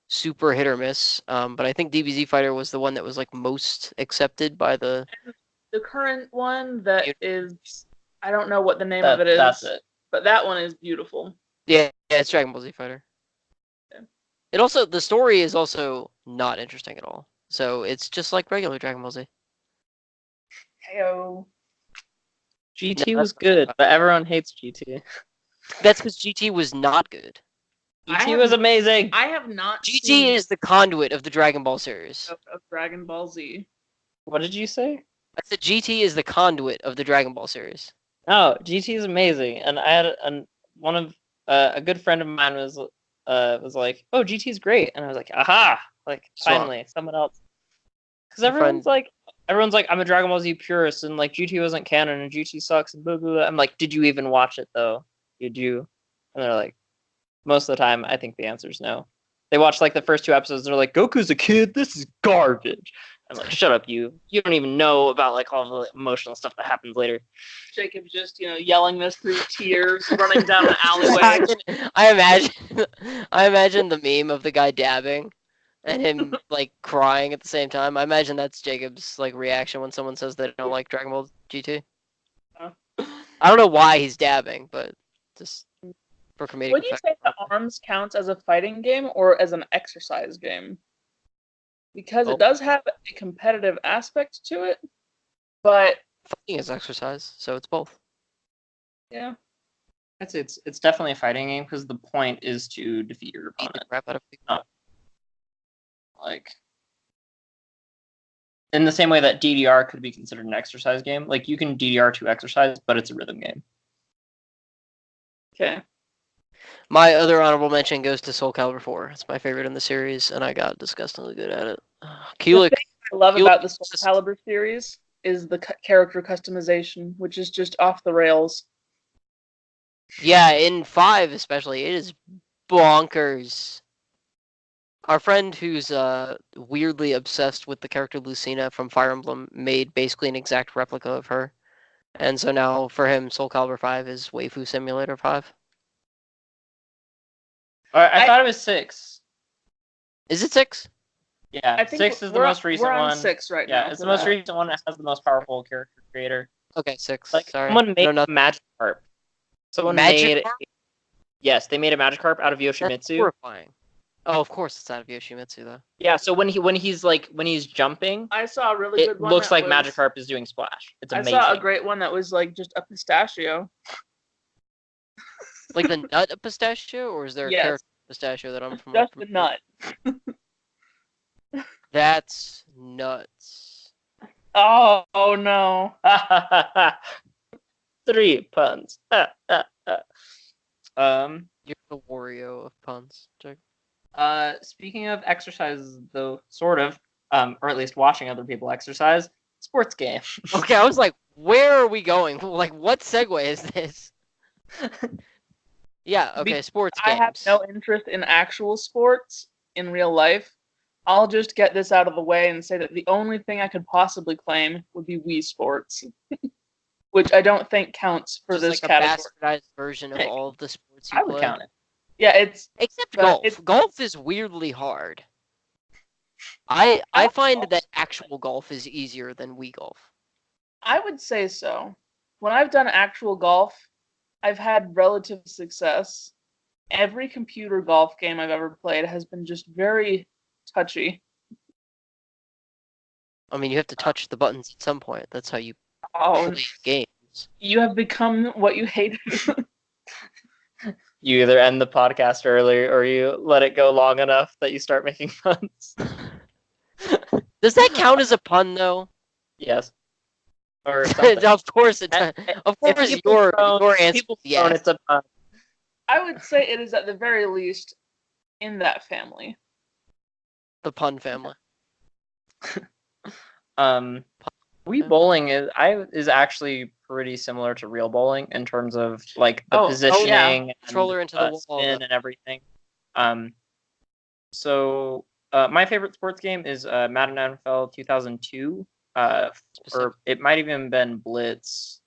super hit or miss, but I think DBZ Fighter was the one that was like most accepted by the current one that is, I don't know what the name of it is. That's it. But that one is beautiful. Yeah, it's Dragon Ball Z Fighter. Okay. It also, the story is also not interesting at all. So it's just like regular Dragon Ball Z. Heyo. GT was good, but everyone hates GT. That's because GT was not good. GT was amazing. I have not GT is the conduit of the Dragon Ball series. Of Dragon Ball Z. What did you say? I said GT is the conduit of the Dragon Ball series. Oh, GT is amazing, and I had a good friend of mine was like, "Oh, GT is great," and I was like, "Aha!" Like finally, someone else. Because everyone's like, "I'm a Dragon Ball Z purist," and like GT wasn't canon, and GT sucks, and blah blah blah. I'm like, "Did you even watch it though? Did you?" And they're like, most of the time, I think the answer is no. They watch like the first 2 episodes, they're like, "Goku's a kid. This is garbage." I'm like, "Shut up, you! You don't even know about like all the emotional stuff that happens later." Jacob's just, yelling this through tears, running down an alleyway. I imagine the meme of the guy dabbing and him like crying at the same time. I imagine that's Jacob's like reaction when someone says they don't like Dragon Ball GT. I don't know why he's dabbing, but just for comedic Would you effect. say that ARMS counts as a fighting game or as an exercise game? Because it does have a competitive aspect to it, but fighting is exercise, so it's both. Yeah. I'd say it's definitely a fighting game because the point is to defeat your opponent. Crap out of people. Like in the same way that DDR could be considered an exercise game. Like you can DDR to exercise, but it's a rhythm game. Okay. My other honorable mention goes to Soul Calibur 4. It's my favorite in the series, and I got disgustingly good at it. The thing I love about the Soul Calibur series is the character customization, which is just off the rails. Yeah, in 5 especially, it is bonkers. Our friend who's weirdly obsessed with the character Lucina from Fire Emblem made basically an exact replica of her. And so now for him, Soul Calibur 5 is Waifu Simulator 5. I thought it was 6. Is it 6? Yeah, 6 is the most recent one. We're on 6 right now. Yeah, it's the most recent one that has the most powerful character creator. Okay, 6. Like sorry. someone made a Magikarp. Yes, they made a Magikarp out of Yoshimitsu. That's horrifying. Oh, of course it's out of Yoshimitsu though. Yeah, so when he's jumping, I saw a really good one. It looks like Magikarp is doing splash. It's amazing. I saw a great one that was like just a pistachio. Like the nut of pistachio, or is there a character pistachio that I'm from? Just the nut. That's nuts. Oh no. 3 puns. You're the Wario of puns, Jack. Speaking of exercises, though, sort of, or at least watching other people exercise, sports game. Okay, I was like, where are we going? Like, what segue is this? Yeah, okay, sports games. I have no interest in actual sports in real life. I'll just get this out of the way and say that the only thing I could possibly claim would be Wii Sports, which I don't think counts for this like category. A bastardized version of all of the sports you I would play. count it. Yeah, except golf. Golf is weirdly hard. I find that actual golf is easier than Wii golf. I would say so. When I've done actual golf, I've had relative success. Every computer golf game I've ever played has been just very touchy. I mean, you have to touch the buttons at some point. That's how you play games. You have become what you hated. You either end the podcast early or you let it go long enough that you start making puns. Does that count as a pun, though? Yes. Or of course it does. Of course your answer is yes. It's a pun. I would say it is at the very least in that family. The pun family. Wii bowling is actually pretty similar to real bowling in terms of like the positioning, controller into the wall, spin and everything. So my favorite sports game is Madden NFL 2002. Or it might even been Blitz.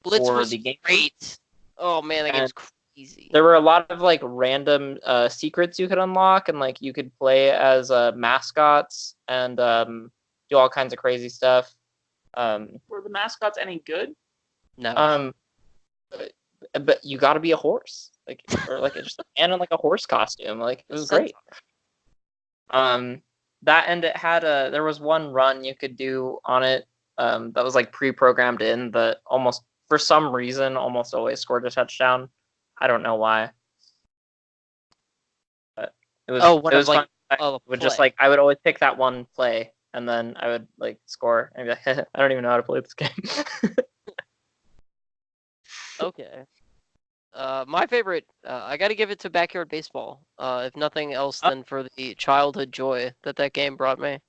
Blitz for was the game. great. Oh man, that game's crazy. There were a lot of like random secrets you could unlock, and like you could play as mascots and do all kinds of crazy stuff. Were the mascots any good? No. But you got to be a horse, like, or like just a man in like a horse costume. Like it was great. That, and it had there was one run you could do on it that was like pre-programmed in, that almost for some reason almost always scored a touchdown. I don't know why. But it was fun. I would just like, I would always pick that one play, and then I would like score and be like, I don't even know how to play this game. Okay. My favorite, I got to give it to Backyard Baseball. If nothing else than for the childhood joy that game brought me.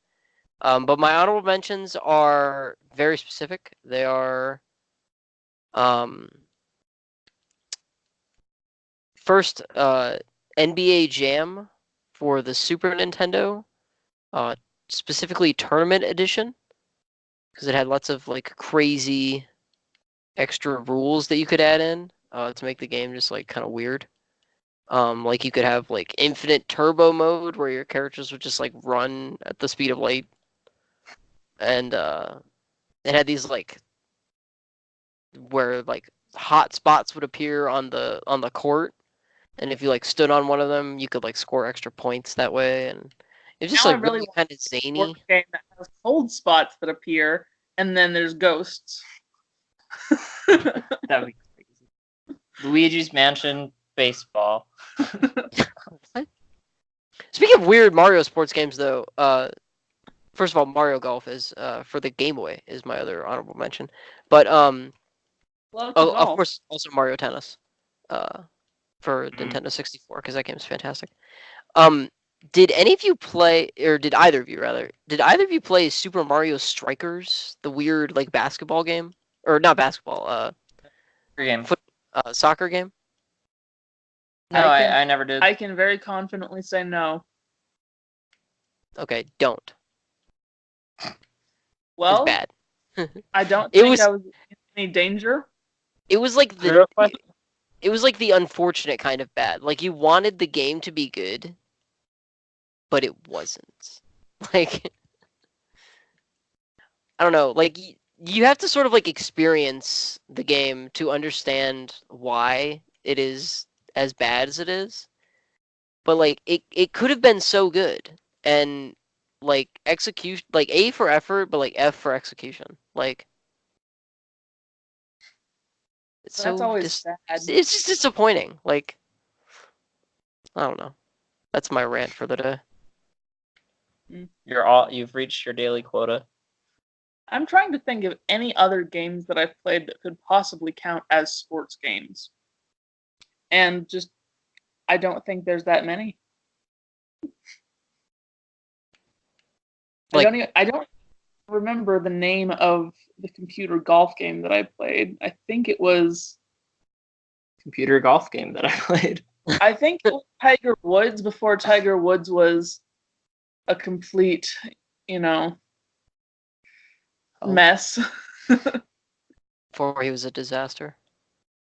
But my honorable mentions are very specific. They are, first, NBA Jam for the Super Nintendo, specifically Tournament Edition, because it had lots of like crazy extra rules that you could add in to make the game just like kind of weird. Like you could have like infinite turbo mode where your characters would just like run at the speed of light, and it had these like where like hot spots would appear on the court, and if you like stood on one of them, you could like score extra points that way, and it's just Now like I really kind of zany. Game that has cold spots that appear, and then there's ghosts. That would be crazy. Luigi's Mansion Baseball. Speaking of weird Mario sports games, though, first of all, Mario Golf is for the Game Boy is my other honorable mention, but of course also Mario Tennis, for Nintendo 64, because that game is fantastic. Did any of you play, or did either of you rather, did either of you play Super Mario Strikers, the weird like basketball game, or not basketball, game, soccer game? No, I never did. I can very confidently say no. Okay, don't. Well, it's bad. I don't think I was in any danger. It was like it was like the unfortunate kind of bad. Like you wanted the game to be good, but it wasn't. Like I don't know. Like you have to sort of like experience the game to understand why it is as bad as it is. But like it could have been so good, and like execution, like A for effort, but like F for execution. Like That's always sad. It's just disappointing. Like I don't know. That's my rant for the day. You've reached your daily quota. I'm trying to think of any other games that I've played that could possibly count as sports games. And just, I don't think there's that many. Like, I don't remember the name of the computer golf game that I played. I think it was computer golf game that I played. I think it was Tiger Woods before Tiger Woods was a complete, mess. Before he was a disaster.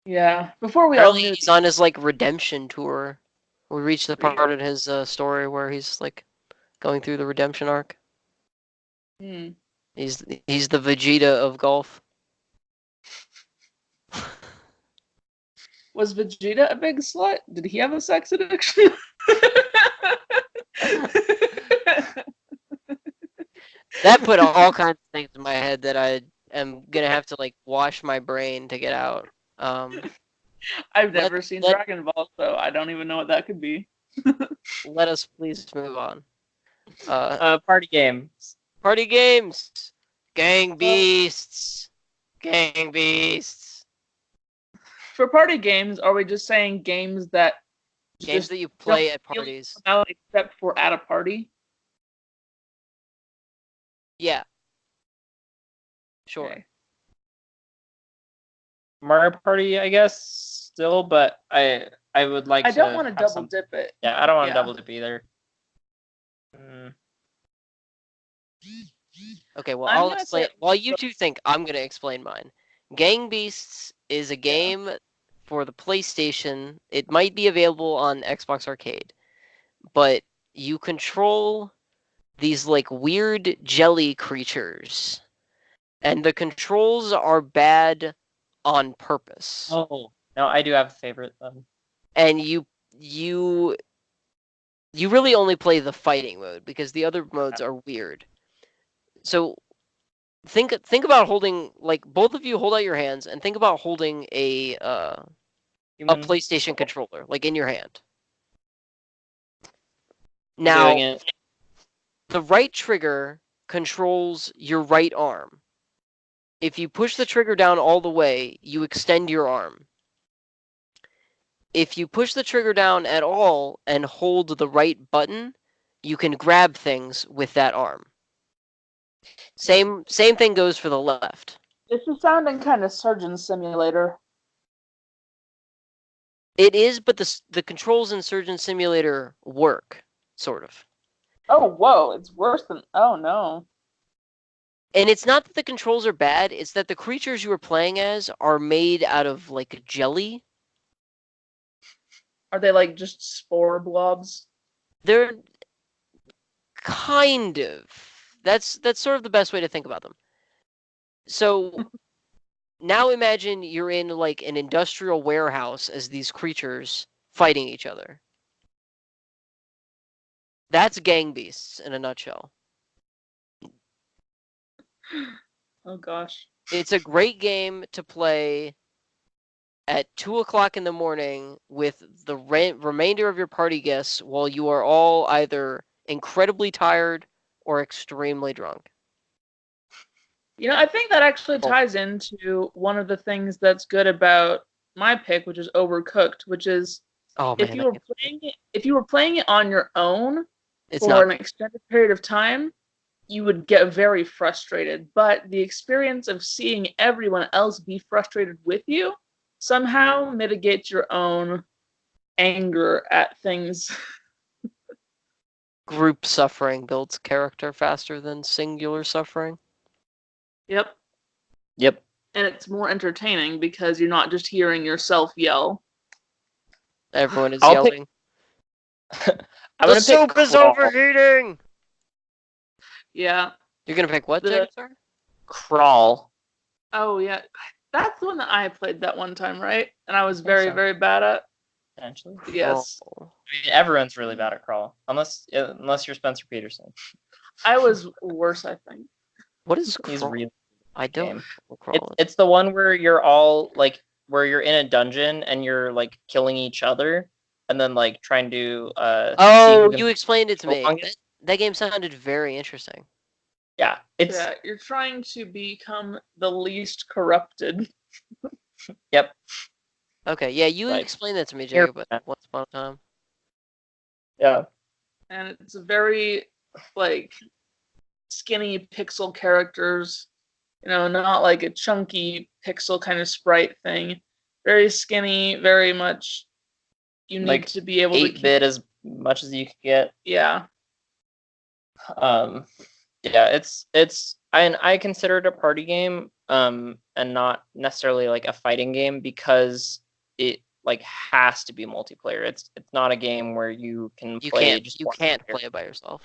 Yeah, before we all knew he's on his like redemption tour. We reached the part in his story where he's like going through the redemption arc. He's the Vegeta of golf. Was Vegeta a big slut? Did he have a sex addiction? That put all kinds of things in my head that I am gonna have to like wash my brain to get out. I've never seen Dragon Ball, so I don't even know what that could be. Let us please move on. Party games. Party games. Gang beasts. Gang beasts. For party games, are we just saying games that you play at parties? Except for at a party? Yeah. Sure. Okay. Mario Party, I guess, still, but I would like I don't want to double dip it. Yeah, I don't want to double dip either. Okay, well, I'll explain. While you two think, I'm going to explain mine. Gang Beasts is a game for the PlayStation. It might be available on Xbox Arcade, but you control these like weird jelly creatures, and the controls are bad on purpose. Oh, no, I do have a favorite then. And you really only play the fighting mode because the other modes are weird. So think about holding, like, both of you hold out your hands and think about holding a PlayStation controller like in your hand. Now, the right trigger controls your right arm. If you push the trigger down all the way, you extend your arm. If you push the trigger down at all and hold the right button, you can grab things with that arm. Same thing goes for the left. This is sounding kind of Surgeon Simulator. It is, but the controls in Surgeon Simulator work, sort of. Oh, whoa, it's worse than... Oh, no. And it's not that the controls are bad, it's that the creatures you are playing as are made out of, like, jelly. Are they, like, just spore blobs? They're kind of. That's sort of the best way to think about them. So now imagine you're in like an industrial warehouse as these creatures fighting each other. That's Gang Beasts in a nutshell. Oh gosh. It's a great game to play at 2 o'clock in the morning with the remainder of your party guests while you are all either incredibly tired or extremely drunk. You know, I think that actually ties into one of the things that's good about my pick, which is Overcooked, which is if you were playing it on your own for an extended period of time, you would get very frustrated. But the experience of seeing everyone else be frustrated with you somehow mitigates your own anger at things. Group suffering builds character faster than singular suffering. Yep. Yep. And it's more entertaining because you're not just hearing yourself yell. Everyone is yelling. The soup is overheating! Yeah. You're gonna pick what, Jacob, sir? Crawl. Oh, yeah. That's the one that I played that one time, right? And I was very, very bad at. Potentially. Yes. I mean, everyone's really bad at Crawl, unless you're Spencer Peterson. I was worse, I think. What is Crawl? He's really I don't. It's the one where you're all like, where you're in a dungeon and you're like killing each other, and then like trying to. Oh, you explained it to me. That game sounded very interesting. Yeah, you're trying to become the least corrupted. Yep. Okay, yeah, you explained that to me, Jacob, once upon a time. Yeah. And it's a very, like, skinny pixel characters, you know, not like a chunky pixel kind of sprite thing. Very skinny, very much. You need like to be able 8-bit as much as you can get. Yeah. Yeah, I consider it a party game, and not necessarily like a fighting game because it like has to be multiplayer. It's not a game where you can play. You can't play it by yourself.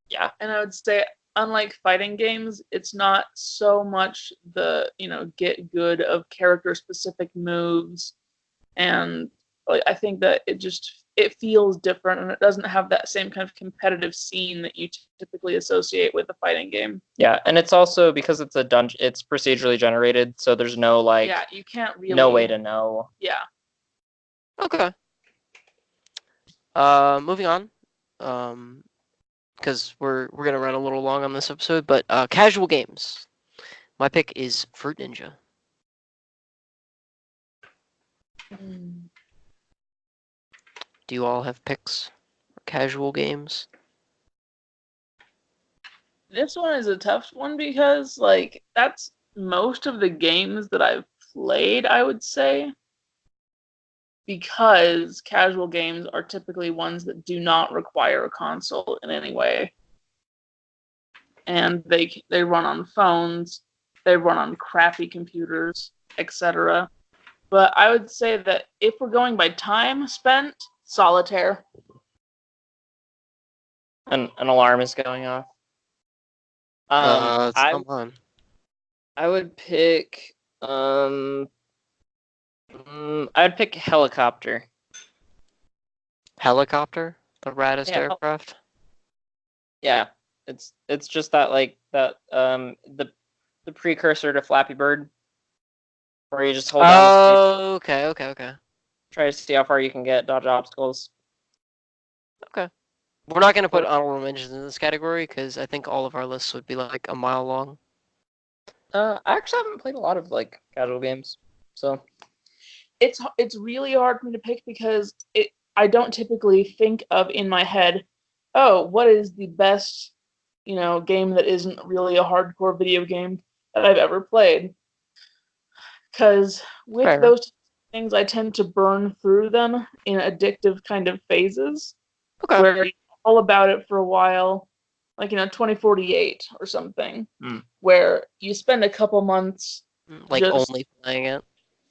Yeah. And I would say, unlike fighting games, it's not so much the, get good of character specific moves, and like I think that it feels different, and it doesn't have that same kind of competitive scene that you typically associate with a fighting game. Yeah, and it's also because it's a dungeon, it's procedurally generated, so there's no like. Yeah, you can't really. No way to know. Yeah. Okay. Moving on. Because we're gonna run a little long on this episode, but casual games. My pick is Fruit Ninja. Do you all have picks for casual games? This one is a tough one because, like, that's most of the games that I've played, I would say. Because casual games are typically ones that do not require a console in any way. And they run on phones. they run on crappy computers, etc. But I would say that if we're going by time spent, solitaire. An alarm is going off. It's not mine. I would pick I would pick helicopter. Helicopter, the raddest aircraft. Yeah, it's just that like that the precursor to Flappy Bird, where you just hold down. Oh, okay. Try to see how far you can get, dodge obstacles. Okay. We're not going to put honorable mentions in this category because I think all of our lists would be like a mile long. I actually haven't played a lot of like casual games, so it's really hard for me to pick because I don't typically think of in my head, oh, what is the best, game that isn't really a hardcore video game that I've ever played. Because with those things, I tend to burn through them in addictive kind of phases, where you're all about it for a while, like 2048 or something, where you spend a couple months like only playing it.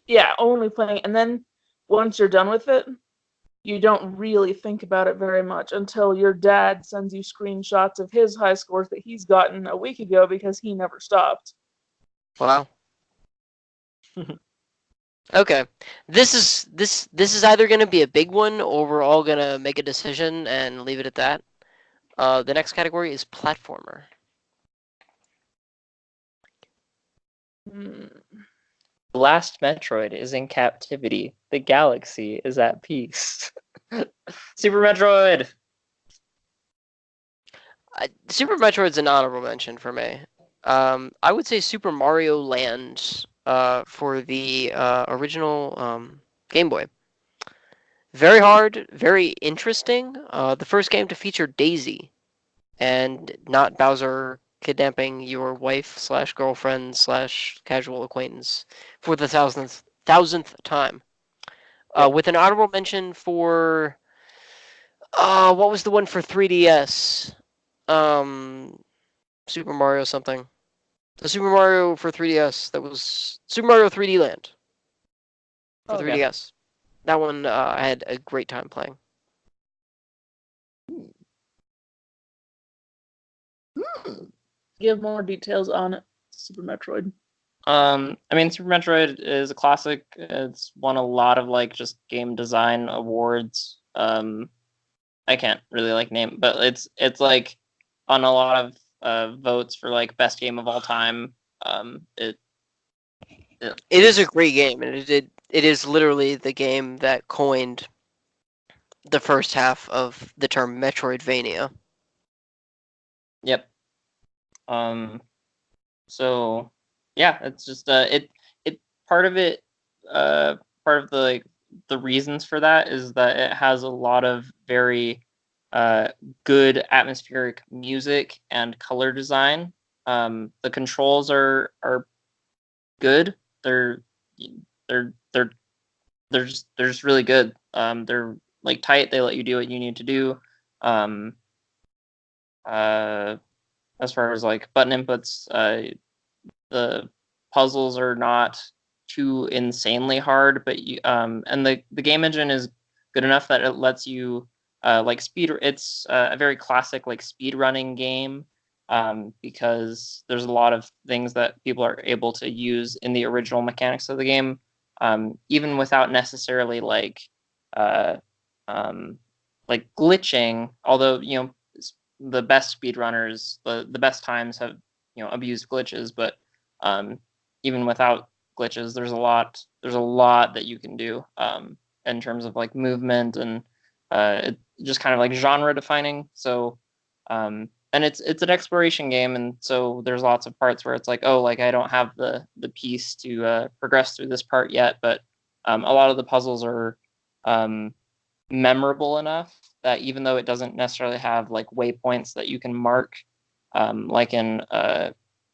Yeah, only playing, and then once you're done with it, you don't really think about it very much until your dad sends you screenshots of his high scores that he's gotten a week ago because he never stopped. Wow. Okay, this is either going to be a big one or we're all going to make a decision and leave it at that. The next category is platformer. The last Metroid is in captivity. The galaxy is at peace. Super Metroid! Super Metroid's an honorable mention for me. I would say Super Mario Land for the original Game Boy. Very hard, very interesting. The first game to feature Daisy and not Bowser kidnapping your wife slash girlfriend slash casual acquaintance for the thousandth time. With an honorable mention for what was the one for 3DS? Super Mario something. The Super Mario for 3DS. That was Super Mario 3D Land for 3DS. That one I had a great time playing. Give more details on Super Metroid. I mean, Super Metroid is a classic. It's won a lot of like just game design awards. I can't really like name, but it's like on a lot of votes for like best game of all time. It is a great game, and it is literally the game that coined the first half of the term Metroidvania. Yep. So yeah, it's just it part of it part of the like the reasons for that is that it has a lot of very good atmospheric music and color design. The controls are good. They're they're they're they're just really good. They're like tight. They let you do what you need to do. As far as like button inputs, the puzzles are not too insanely hard, but you and the game engine is good enough that it lets you like speed. It's a very classic like speed running game because there's a lot of things that people are able to use in the original mechanics of the game, even without necessarily like glitching. Although the best speedrunners, the best times have abused glitches, but even without glitches, there's a lot that you can do in terms of like movement and it just kind of like genre defining. So and it's an exploration game, and so there's lots of parts where it's like, oh, like I don't have the piece to progress through this part yet, but a lot of the puzzles are memorable enough that even though it doesn't necessarily have like waypoints that you can mark, like in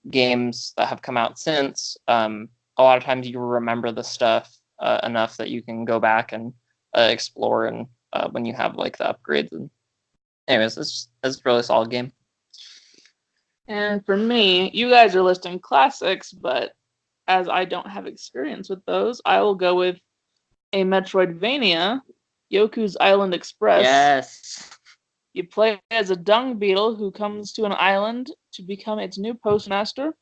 games that have come out since, a lot of times you remember the stuff enough that you can go back and explore, and when you have like the upgrades. And anyways, it's a really solid game. And for me, you guys are listing classics, but as I don't have experience with those, I will go with a Metroidvania, Yoku's Island Express. Yes. You play as a dung beetle who comes to an island to become its new postmaster,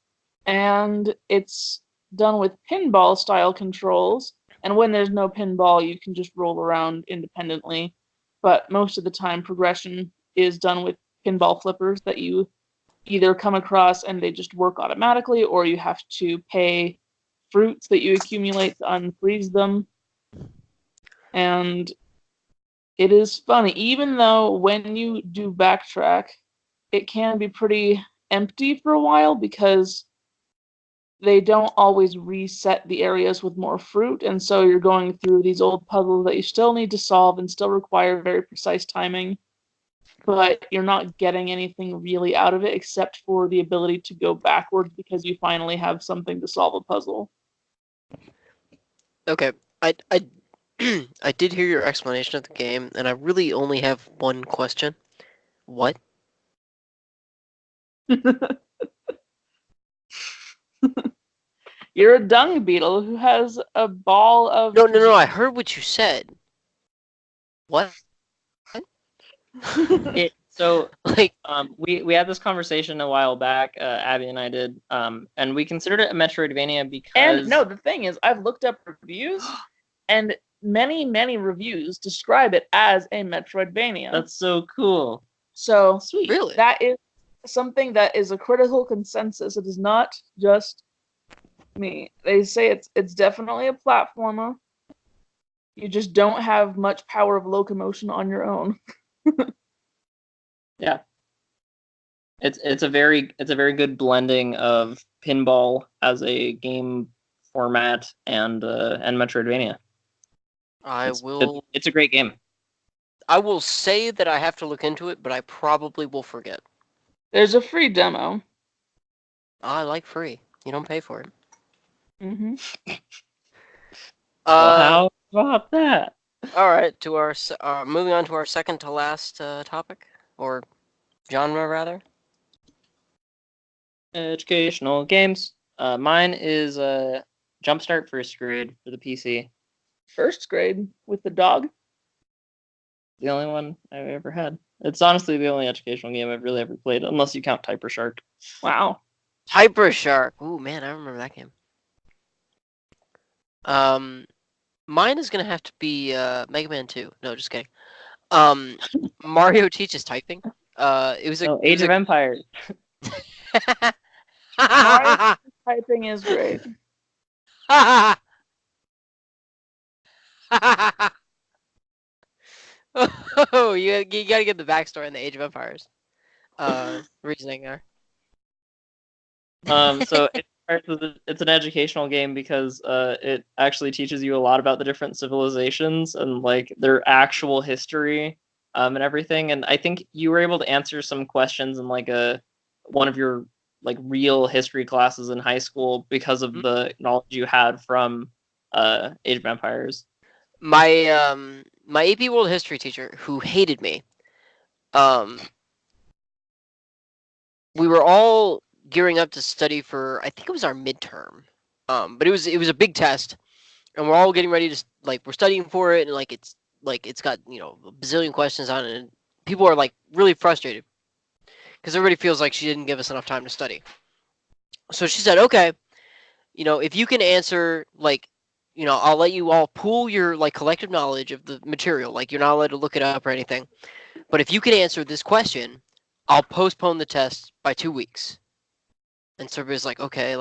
and it's done with pinball style controls. And when there's no pinball, you can just roll around independently. But most of the time, progression is done with pinball flippers that you either come across and they just work automatically, or you have to pay fruits that you accumulate to unfreeze them. And it is funny, even though when you do backtrack, it can be pretty empty for a while because they don't always reset the areas with more fruit, and so you're going through these old puzzles that you still need to solve and still require very precise timing, but you're not getting anything really out of it except for the ability to go backwards because you finally have something to solve a puzzle. Okay, I I did hear your explanation of the game, and I really only have one question. What? You're a dung beetle who has a ball of... No, I heard what you said. What? So Like, we had this conversation a while back, Abby and I did, and we considered it a Metroidvania because... And no, the thing is, I've looked up reviews, and many reviews describe it as a Metroidvania. That's so cool. So, sweet. Really? That is something that is a critical consensus. It is not just me. They say it's definitely a platformer. You just don't have much power of locomotion on your own. Yeah. It's a very good blending of pinball as a game format and Metroidvania. It's a great game. I will say that I have to look into it, but I probably will forget. There's a free demo. I like free. You don't pay for it. Mm-hmm. Well, how about that? All right, to our moving on to our second to last topic, or genre rather. Educational games. Mine is Jumpstart First Grade for the PC. First grade with the dog. The only one I've ever had. It's honestly the only educational game I've really ever played, unless you count Typer Shark. Wow. Hyper Shark. Ooh, man, I remember that game. Mine is gonna have to be Mega Man 2. No, just kidding. Mario teaches typing. It was a Age of Empires. Mario typing is great. Oh, you gotta get the backstory on the Age of Empires. Reasoning there. So it's an educational game because it actually teaches you a lot about the different civilizations and like their actual history and everything. And I think you were able to answer some questions in like one of your like real history classes in high school because of the knowledge you had from Age of Empires. My AP World History teacher, who hated me, we were all gearing up to study for, I think it was our midterm, but it was a big test, and we're all getting ready to we're studying for it, and it's got a bazillion questions on it, and people are like really frustrated because everybody feels like she didn't give us enough time to study. So she said, okay, if you can answer I'll let you all pool your collective knowledge of the material. Like, you're not allowed to look it up or anything. But if you can answer this question, I'll postpone the test by 2 weeks. And so everybody's like, okay,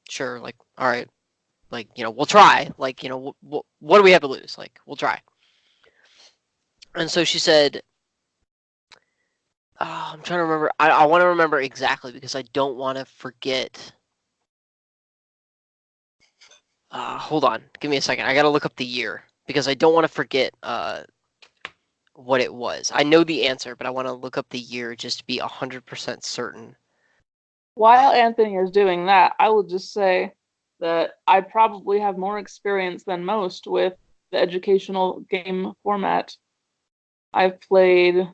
sure, all right, we'll try. What do we have to lose? We'll try. And so she said, oh, I'm trying to remember. I want to remember exactly because I don't want to forget. Hold on. Give me a second. I got to look up the year because I don't want to forget what it was. I know the answer, but I want to look up the year just to be 100% certain. While Anthony is doing that, I will just say that I probably have more experience than most with the educational game format. I've played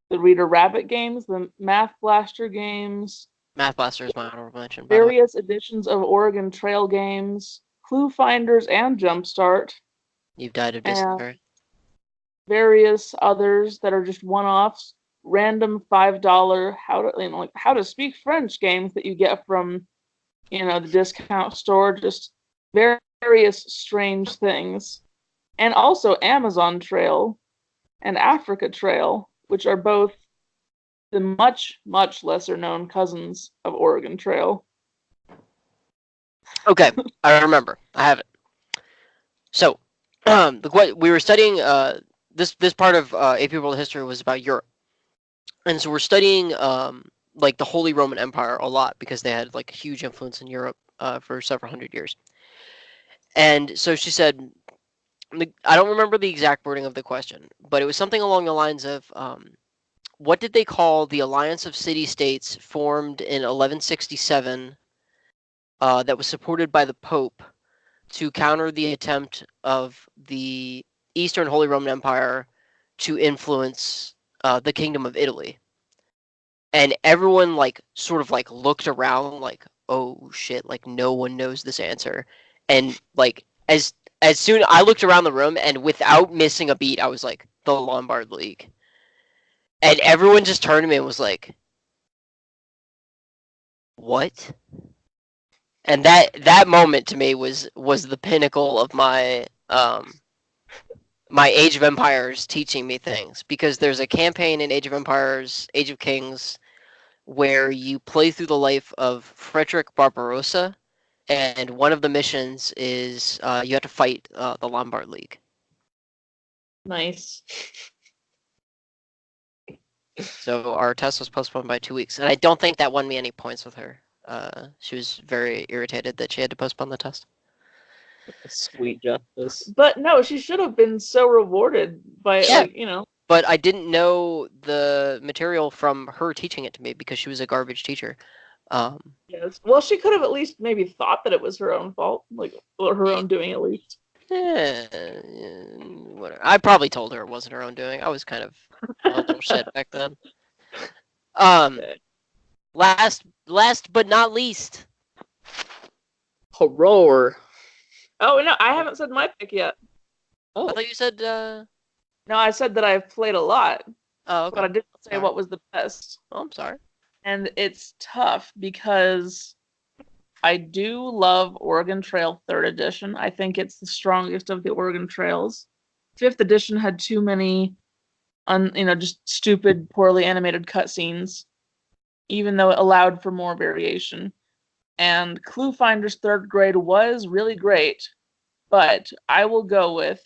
the Reader Rabbit games, the Math Blaster games, Math Blaster is my honorable mention, by the way. Various editions of Oregon Trail games, Clue Finders and Jumpstart, You've died of and dysentery. various others that are just one-offs. Random $5 how to speak French games that you get from the discount store. Just various strange things, and also Amazon Trail and Africa Trail, which are both the much, much lesser known cousins of Oregon Trail. Okay, I remember. I have it. So, we were studying this part of AP World History was about Europe, and so we're studying like the Holy Roman Empire a lot because they had like a huge influence in Europe for several hundred years. And so she said, I don't remember the exact wording of the question, but it was something along the lines of, what did they call the alliance of city-states formed in 1167 that was supported by the Pope to counter the attempt of the Eastern Holy Roman Empire to influence the Kingdom of Italy? And everyone like sort of like looked around like, oh shit, like no one knows this answer. And like as soon I looked around the room and without missing a beat, I was like, the Lombard League. And everyone just turned to me and was like, what? And that moment to me was the pinnacle of my Age of Empires teaching me things, because there's a campaign in Age of Empires, Age of Kings, where you play through the life of Frederick Barbarossa, and one of the missions is you have to fight the Lombard League. Nice. So our test was postponed by 2 weeks, and I don't think that won me any points with her. She was very irritated that she had to postpone the test. Sweet justice. But no, she should have been so rewarded by it, Yeah. But I didn't know the material from her teaching it to me because she was a garbage teacher. Yes. Well, she could have at least maybe thought that it was her own fault, or her own doing at least. Whatever. I probably told her it wasn't her own doing. I was kind of a little shit back then. Okay. Last but not least. Horror. Oh no, I haven't said my pick yet. I thought you said. No, I said that I've played a lot. Oh, okay. But I didn't say what was the best. Oh, I'm sorry. And it's tough because I do love Oregon Trail 3rd edition. I think it's the strongest of the Oregon Trails. 5th edition had too many, just stupid, poorly animated cutscenes, even though it allowed for more variation. And Clue Finder's 3rd grade was really great, but I will go with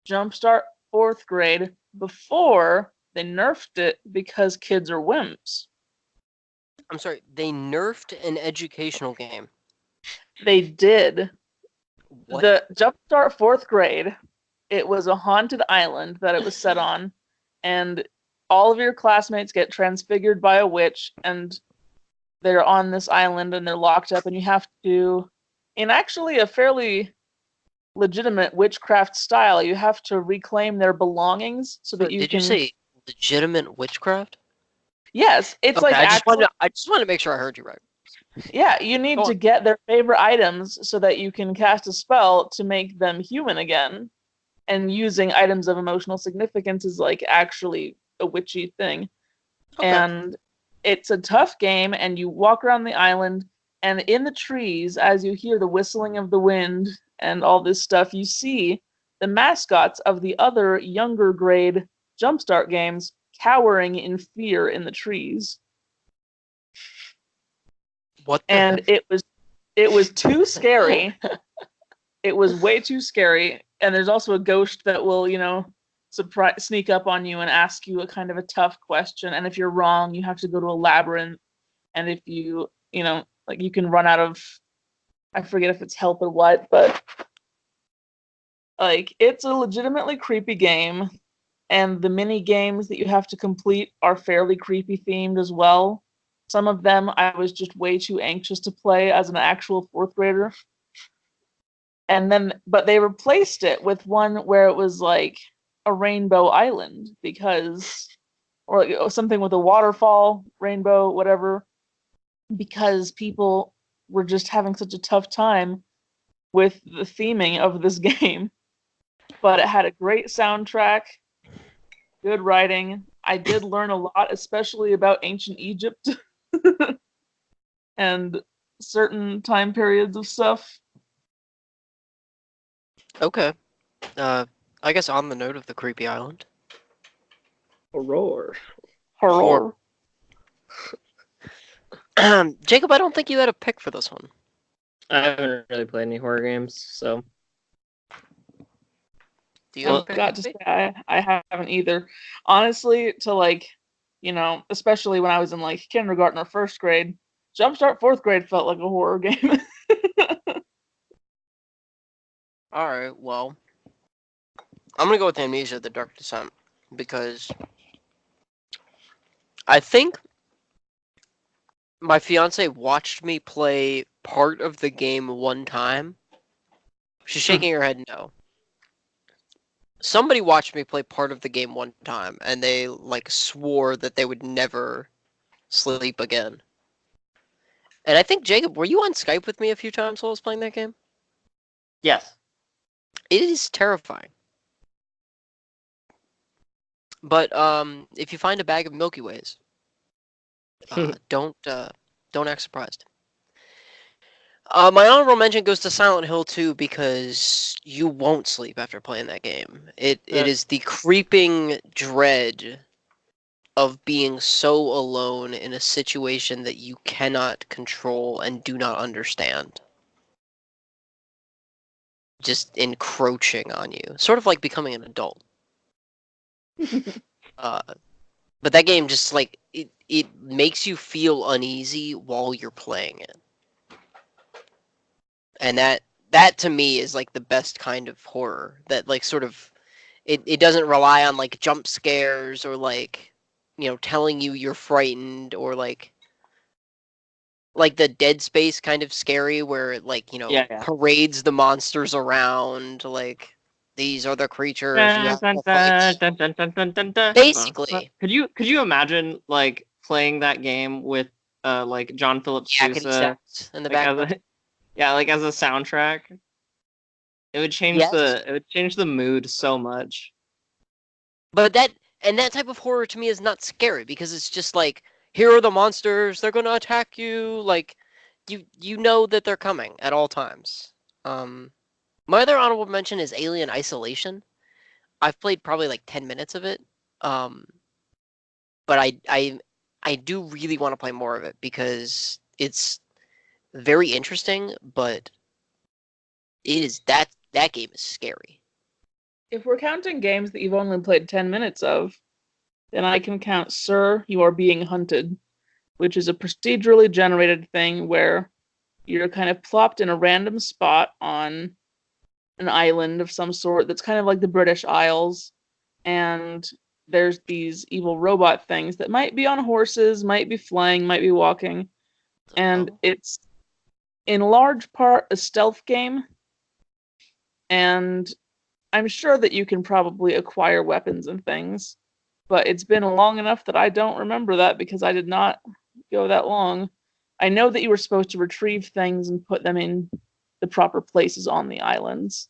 Jumpstart 4th grade before they nerfed it because kids are wimps. I'm sorry, they nerfed an educational game. They did. What? The Jumpstart 4th grade, it was a haunted island that it was set on, and all of your classmates get transfigured by a witch, and they're on this island and they're locked up, and you have to, in actually a fairly legitimate witchcraft style, you have to reclaim their belongings so that you Did can. You say legitimate witchcraft? Yes, it's okay, like I just want to make sure I heard you right. Yeah, you need to get their favorite items so that you can cast a spell to make them human again. And using items of emotional significance is like actually a witchy thing. Okay. And it's a tough game, and you walk around the island, and in the trees, as you hear the whistling of the wind and all this stuff, you see the mascots of the other younger grade Jumpstart games cowering in fear in the trees. What? And it was too scary. It was way too scary. And there's also a ghost that will, sneak up on you and ask you a kind of a tough question. And if you're wrong, you have to go to a labyrinth. And if you you can run out of, I forget if it's health or what, but it's a legitimately creepy game. And the mini games that you have to complete are fairly creepy themed as well. Some of them I was just way too anxious to play as an actual 4th grader. But they replaced it with one where it was like a rainbow island or something with a waterfall, rainbow, whatever. because people were just having such a tough time with the theming of this game. But it had a great soundtrack, good writing. I did learn a lot, especially about ancient Egypt and certain time periods of stuff. Okay. I guess on the note of the creepy island. Horror. Horror. Jacob, I don't think you had a pick for this one. I haven't really played any horror games, so. Do you have a I've pick? got to say, I haven't either. Honestly, to like, especially when I was in like kindergarten or first grade, Jumpstart fourth grade felt like a horror game. All right, well, I'm gonna go with Amnesia: The Dark Descent because I think my fiance watched me play part of the game one time. She's shaking her head no. Somebody watched me play part of the game one time, and they like swore that they would never sleep again. And I think Jacob, were you on Skype with me a few times while I was playing that game? Yes. It is terrifying. But if you find a bag of Milky Ways, don't act surprised. My honorable mention goes to Silent Hill 2 because you won't sleep after playing that game. It is the creeping dread of being so alone in a situation that you cannot control and do not understand. Just encroaching on you. Sort of like becoming an adult. But that game just like it makes you feel uneasy while you're playing it. And that to me is like the best kind of horror that like sort of it doesn't rely on like jump scares or like telling you you're frightened or like the Dead Space kind of scary where it like Yeah. parades the monsters around like these are the creatures you have to fight. Basically. Could you imagine like playing that game with like John Philip Yakety Sousa sax in the like background. like as a soundtrack? It would change Yes. the mood so much. But that type of horror to me is not scary because it's just like here are the monsters, they're gonna attack you, like you know that they're coming at all times. My other honorable mention is Alien Isolation. I've played probably like 10 minutes of it. But I do really want to play more of it because it's very interesting, but it is that game is scary. If we're counting games that you've only played 10 minutes of, then I can count Sir, You Are Being Hunted, which is a procedurally generated thing where you're kind of plopped in a random spot on an island of some sort that's kind of like the British Isles, and there's these evil robot things that might be on horses, might be flying, might be walking, and it's in large part a stealth game, and I'm sure that you can probably acquire weapons and things, but it's been long enough that I don't remember that because I did not go that long. I know that you were supposed to retrieve things and put them in the proper places on the islands,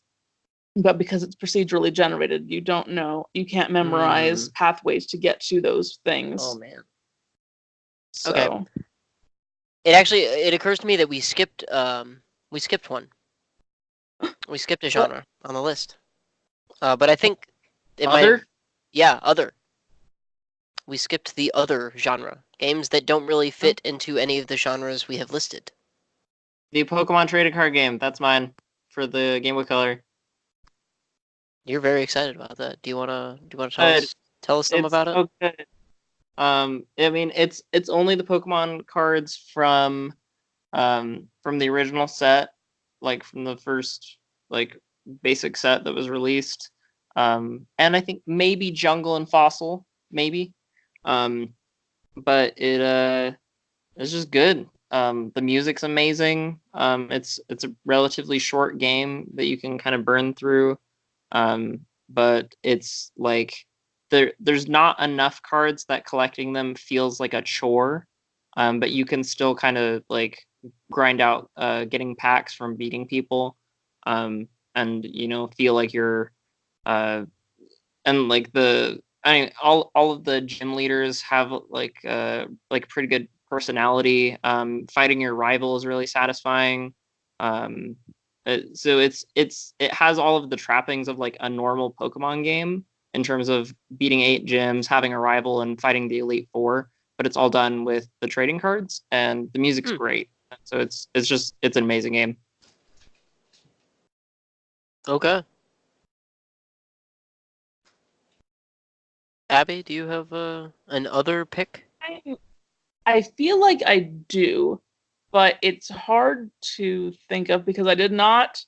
but because it's procedurally generated, you don't know, you can't memorize pathways to get to those things. Oh man. So. Okay. It occurs to me that we skipped one. We skipped a genre on the list. But I think it Other? Other. We skipped the other genre. Games that don't really fit into any of the genres we have listed. The Pokemon trading card game. That's mine for the Game Boy Color. You're very excited about that. Do you wanna tell us some about it? Okay. I mean it's only the Pokemon cards from the original set, like from the first like basic set that was released. And I think maybe Jungle and Fossil, maybe. But it's just good. The music's amazing. It's a relatively short game that you can kind of burn through. But it's like there's not enough cards that collecting them feels like a chore. but you can still kind of like grind out getting packs from beating people, and feel like you're and like all of the gym leaders have like pretty good personality. Fighting your rival is really satisfying. So it has all of the trappings of like a normal Pokemon game in terms of beating 8 gyms, having a rival, and fighting the Elite Four. But it's all done with the trading cards, and the music's great. So it's an amazing game. Okay. Abby, do you have an other pick? I feel like I do, but it's hard to think of because I did not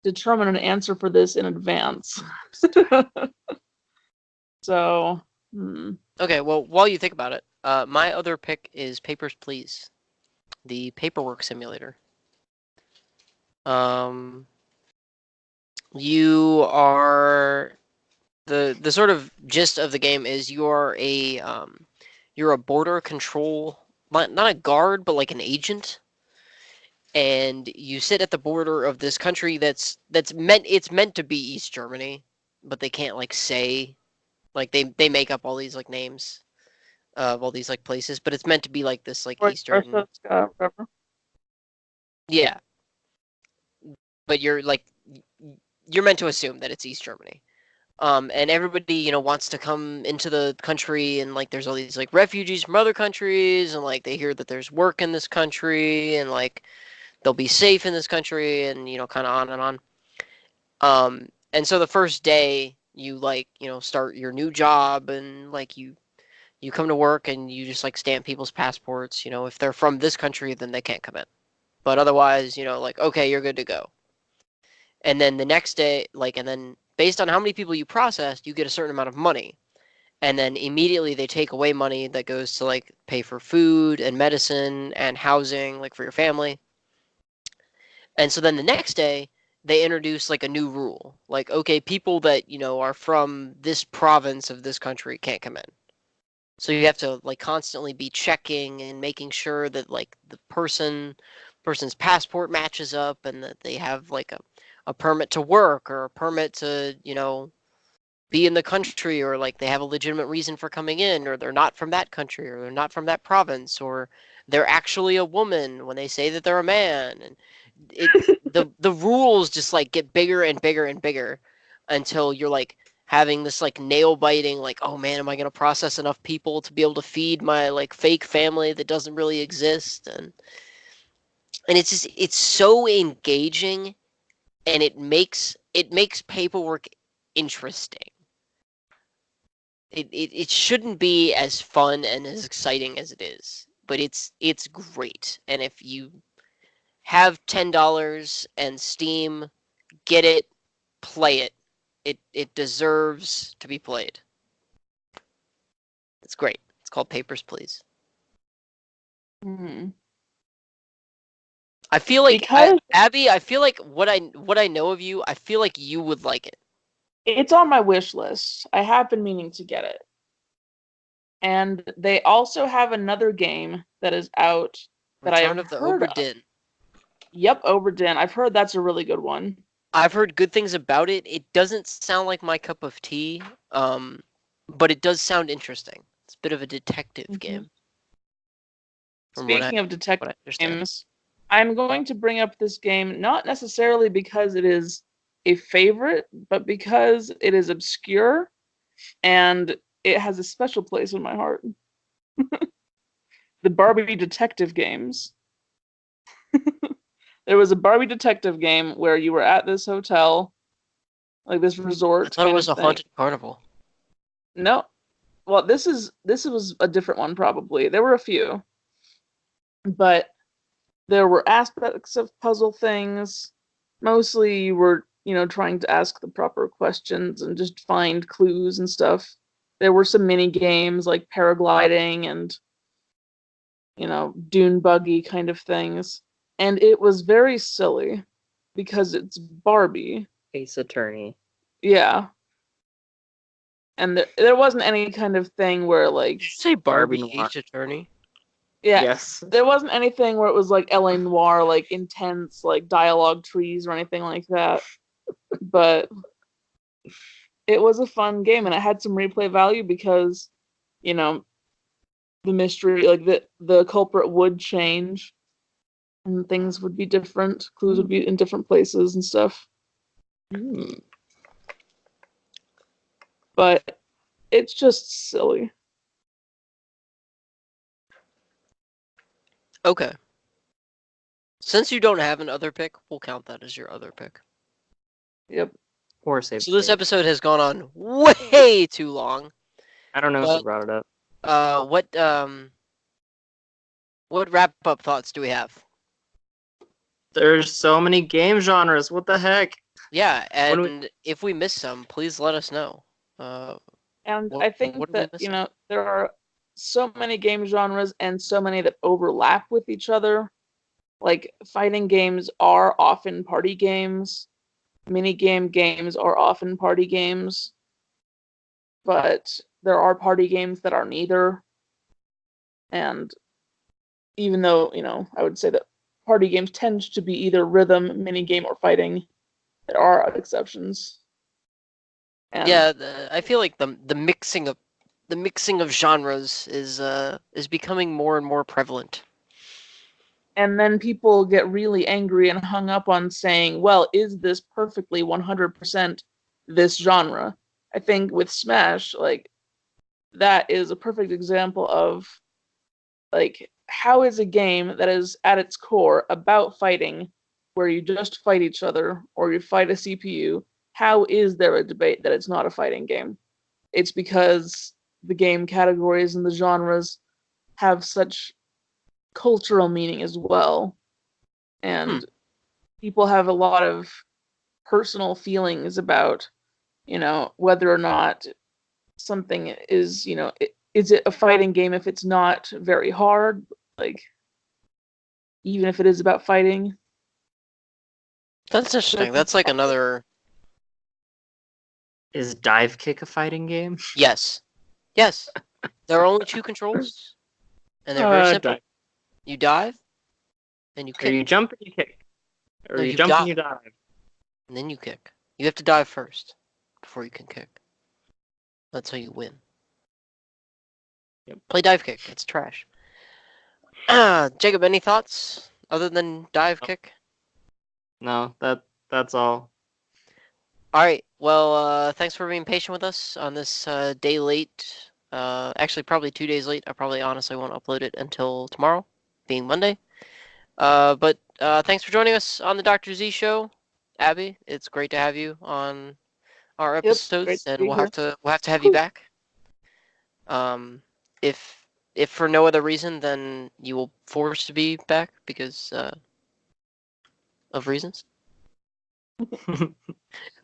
determine an answer for this in advance. So, Okay, well, while you think about it, my other pick is Papers, Please, the paperwork simulator. You are the sort of gist of the game is you're a border control, not a guard, but like an agent, and you sit at the border of this country that's meant to be East Germany, but they can't like say, like they make up all these like names of all these like places, but it's meant to be like this like Eastern. whatever. Yeah, but you're meant to assume that it's East Germany. And everybody, wants to come into the country, and like there's all these like refugees from other countries, and like they hear that there's work in this country, and like they'll be safe in this country, and kind of on and on. And so the first day you like, start your new job, and like you come to work and you just like stamp people's passports. If they're from this country, then they can't come in. But otherwise, like okay, you're good to go. And then the next day, like, and then based on how many people you processed, you get a certain amount of money. And then immediately they take away money that goes to like pay for food and medicine and housing, like for your family. And so then the next day, they introduce like a new rule. Like, okay, people that, are from this province of this country can't come in. So you have to like constantly be checking and making sure that like the person's passport matches up, and that they have like a permit to work, or a permit to, be in the country, or like they have a legitimate reason for coming in, or they're not from that country, or they're not from that province, or they're actually a woman when they say that they're a man. And the rules just like get bigger and bigger and bigger until you're like having this like nail biting, like, oh man, am I going to process enough people to be able to feed my like fake family that doesn't really exist? And it's so engaging, and it makes paperwork interesting. It shouldn't be as fun and as exciting as it is, but it's great. And if you have $10 and Steam, get it, play it. It deserves to be played. It's great. It's called Papers, Please. Mm-hmm. I feel like because Abby, I feel like what I know of you, I feel like you would like it. it's on my wish list. I have been meaning to get it. And they also have another game that is out that I Return have of the heard Obra of. Dinn. Yep, Oberdin. I've heard that's a really good one. I've heard good things about it. It doesn't sound like my cup of tea, but it does sound interesting. It's a bit of a detective game, from Speaking of what detective I understand. games, I'm going to bring up this game not necessarily because it is a favorite, but because it is obscure and it has a special place in my heart. The Barbie detective games. There was a Barbie detective game where you were at this hotel, like this I resort thought it kind was of a thing. haunted carnival. No, well, this was a different one probably. There were a few, but there were aspects of puzzle things. Mostly you were, trying to ask the proper questions and just find clues and stuff. There were some mini games like paragliding and, dune buggy kind of things. And it was very silly because it's Barbie. Ace Attorney. Yeah. And there wasn't any kind of thing where like Did you say Barbie Barbie Noir. Ace Attorney? Yeah. Yes. There wasn't anything where it was like LA Noire, like intense, like dialogue trees or anything like that. But it was a fun game, and it had some replay value because, the mystery, like the culprit would change, and things would be different. Clues would be in different places and stuff. But it's just silly. Okay. Since you don't have an other pick, we'll count that as your other pick. Yep. Or save. So this episode has gone on way too long. I don't know who brought it up. What wrap-up thoughts do we have? There's so many game genres. What the heck? Yeah, and if we miss some, please let us know. And I think that, there are so many game genres and so many that overlap with each other. Like, fighting games are often party games. Minigame games are often party games. But there are party games that are neither. And even though, I would say that party games tend to be either rhythm, minigame, or fighting, there are exceptions. And yeah, I feel like the mixing of genres is becoming more and more prevalent. And then people get really angry and hung up on saying, well, is this perfectly 100% this genre? I think with Smash, like, that is a perfect example of, like, how is a game that is at its core about fighting, where you just fight each other or you fight a CPU, how is there a debate that it's not a fighting game? It's because the game categories and the genres have such cultural meaning as well. And people have a lot of personal feelings about, whether or not something is, is it a fighting game if it's not very hard? Like, even if it is about fighting. That's interesting. That's like another. Is dive kick a fighting game? Yes. Yes. There are only two controls, and they're very simple. Dive. You dive, and you kick. Or you jump and you kick. Or No, you you jump dive. and you dive. And then you kick. You have to dive first before you can kick. That's how you win. Yep. Play dive kick. It's trash. Jacob, any thoughts other than dive kick? No, that's all. All right. Well, thanks for being patient with us on this day late. Actually, probably 2 days late. I probably honestly won't upload it until tomorrow, being Monday. But thanks for joining us on the Dr. Z show, Abby. It's great to have you on our episodes, and we'll have to have you back. If for no other reason, then you will force to be back because of reasons.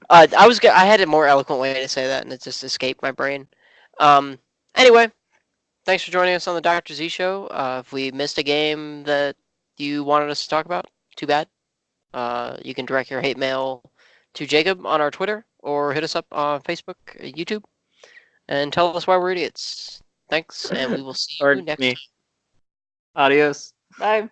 I had a more eloquent way to say that, and it just escaped my brain. Anyway, thanks for joining us on the Dr. Z show. If we missed a game that you wanted us to talk about, too bad. You can direct your hate mail to Jacob on our Twitter or hit us up on Facebook, YouTube, and tell us why we're idiots. Thanks, and we will see you next time. Adios. Bye.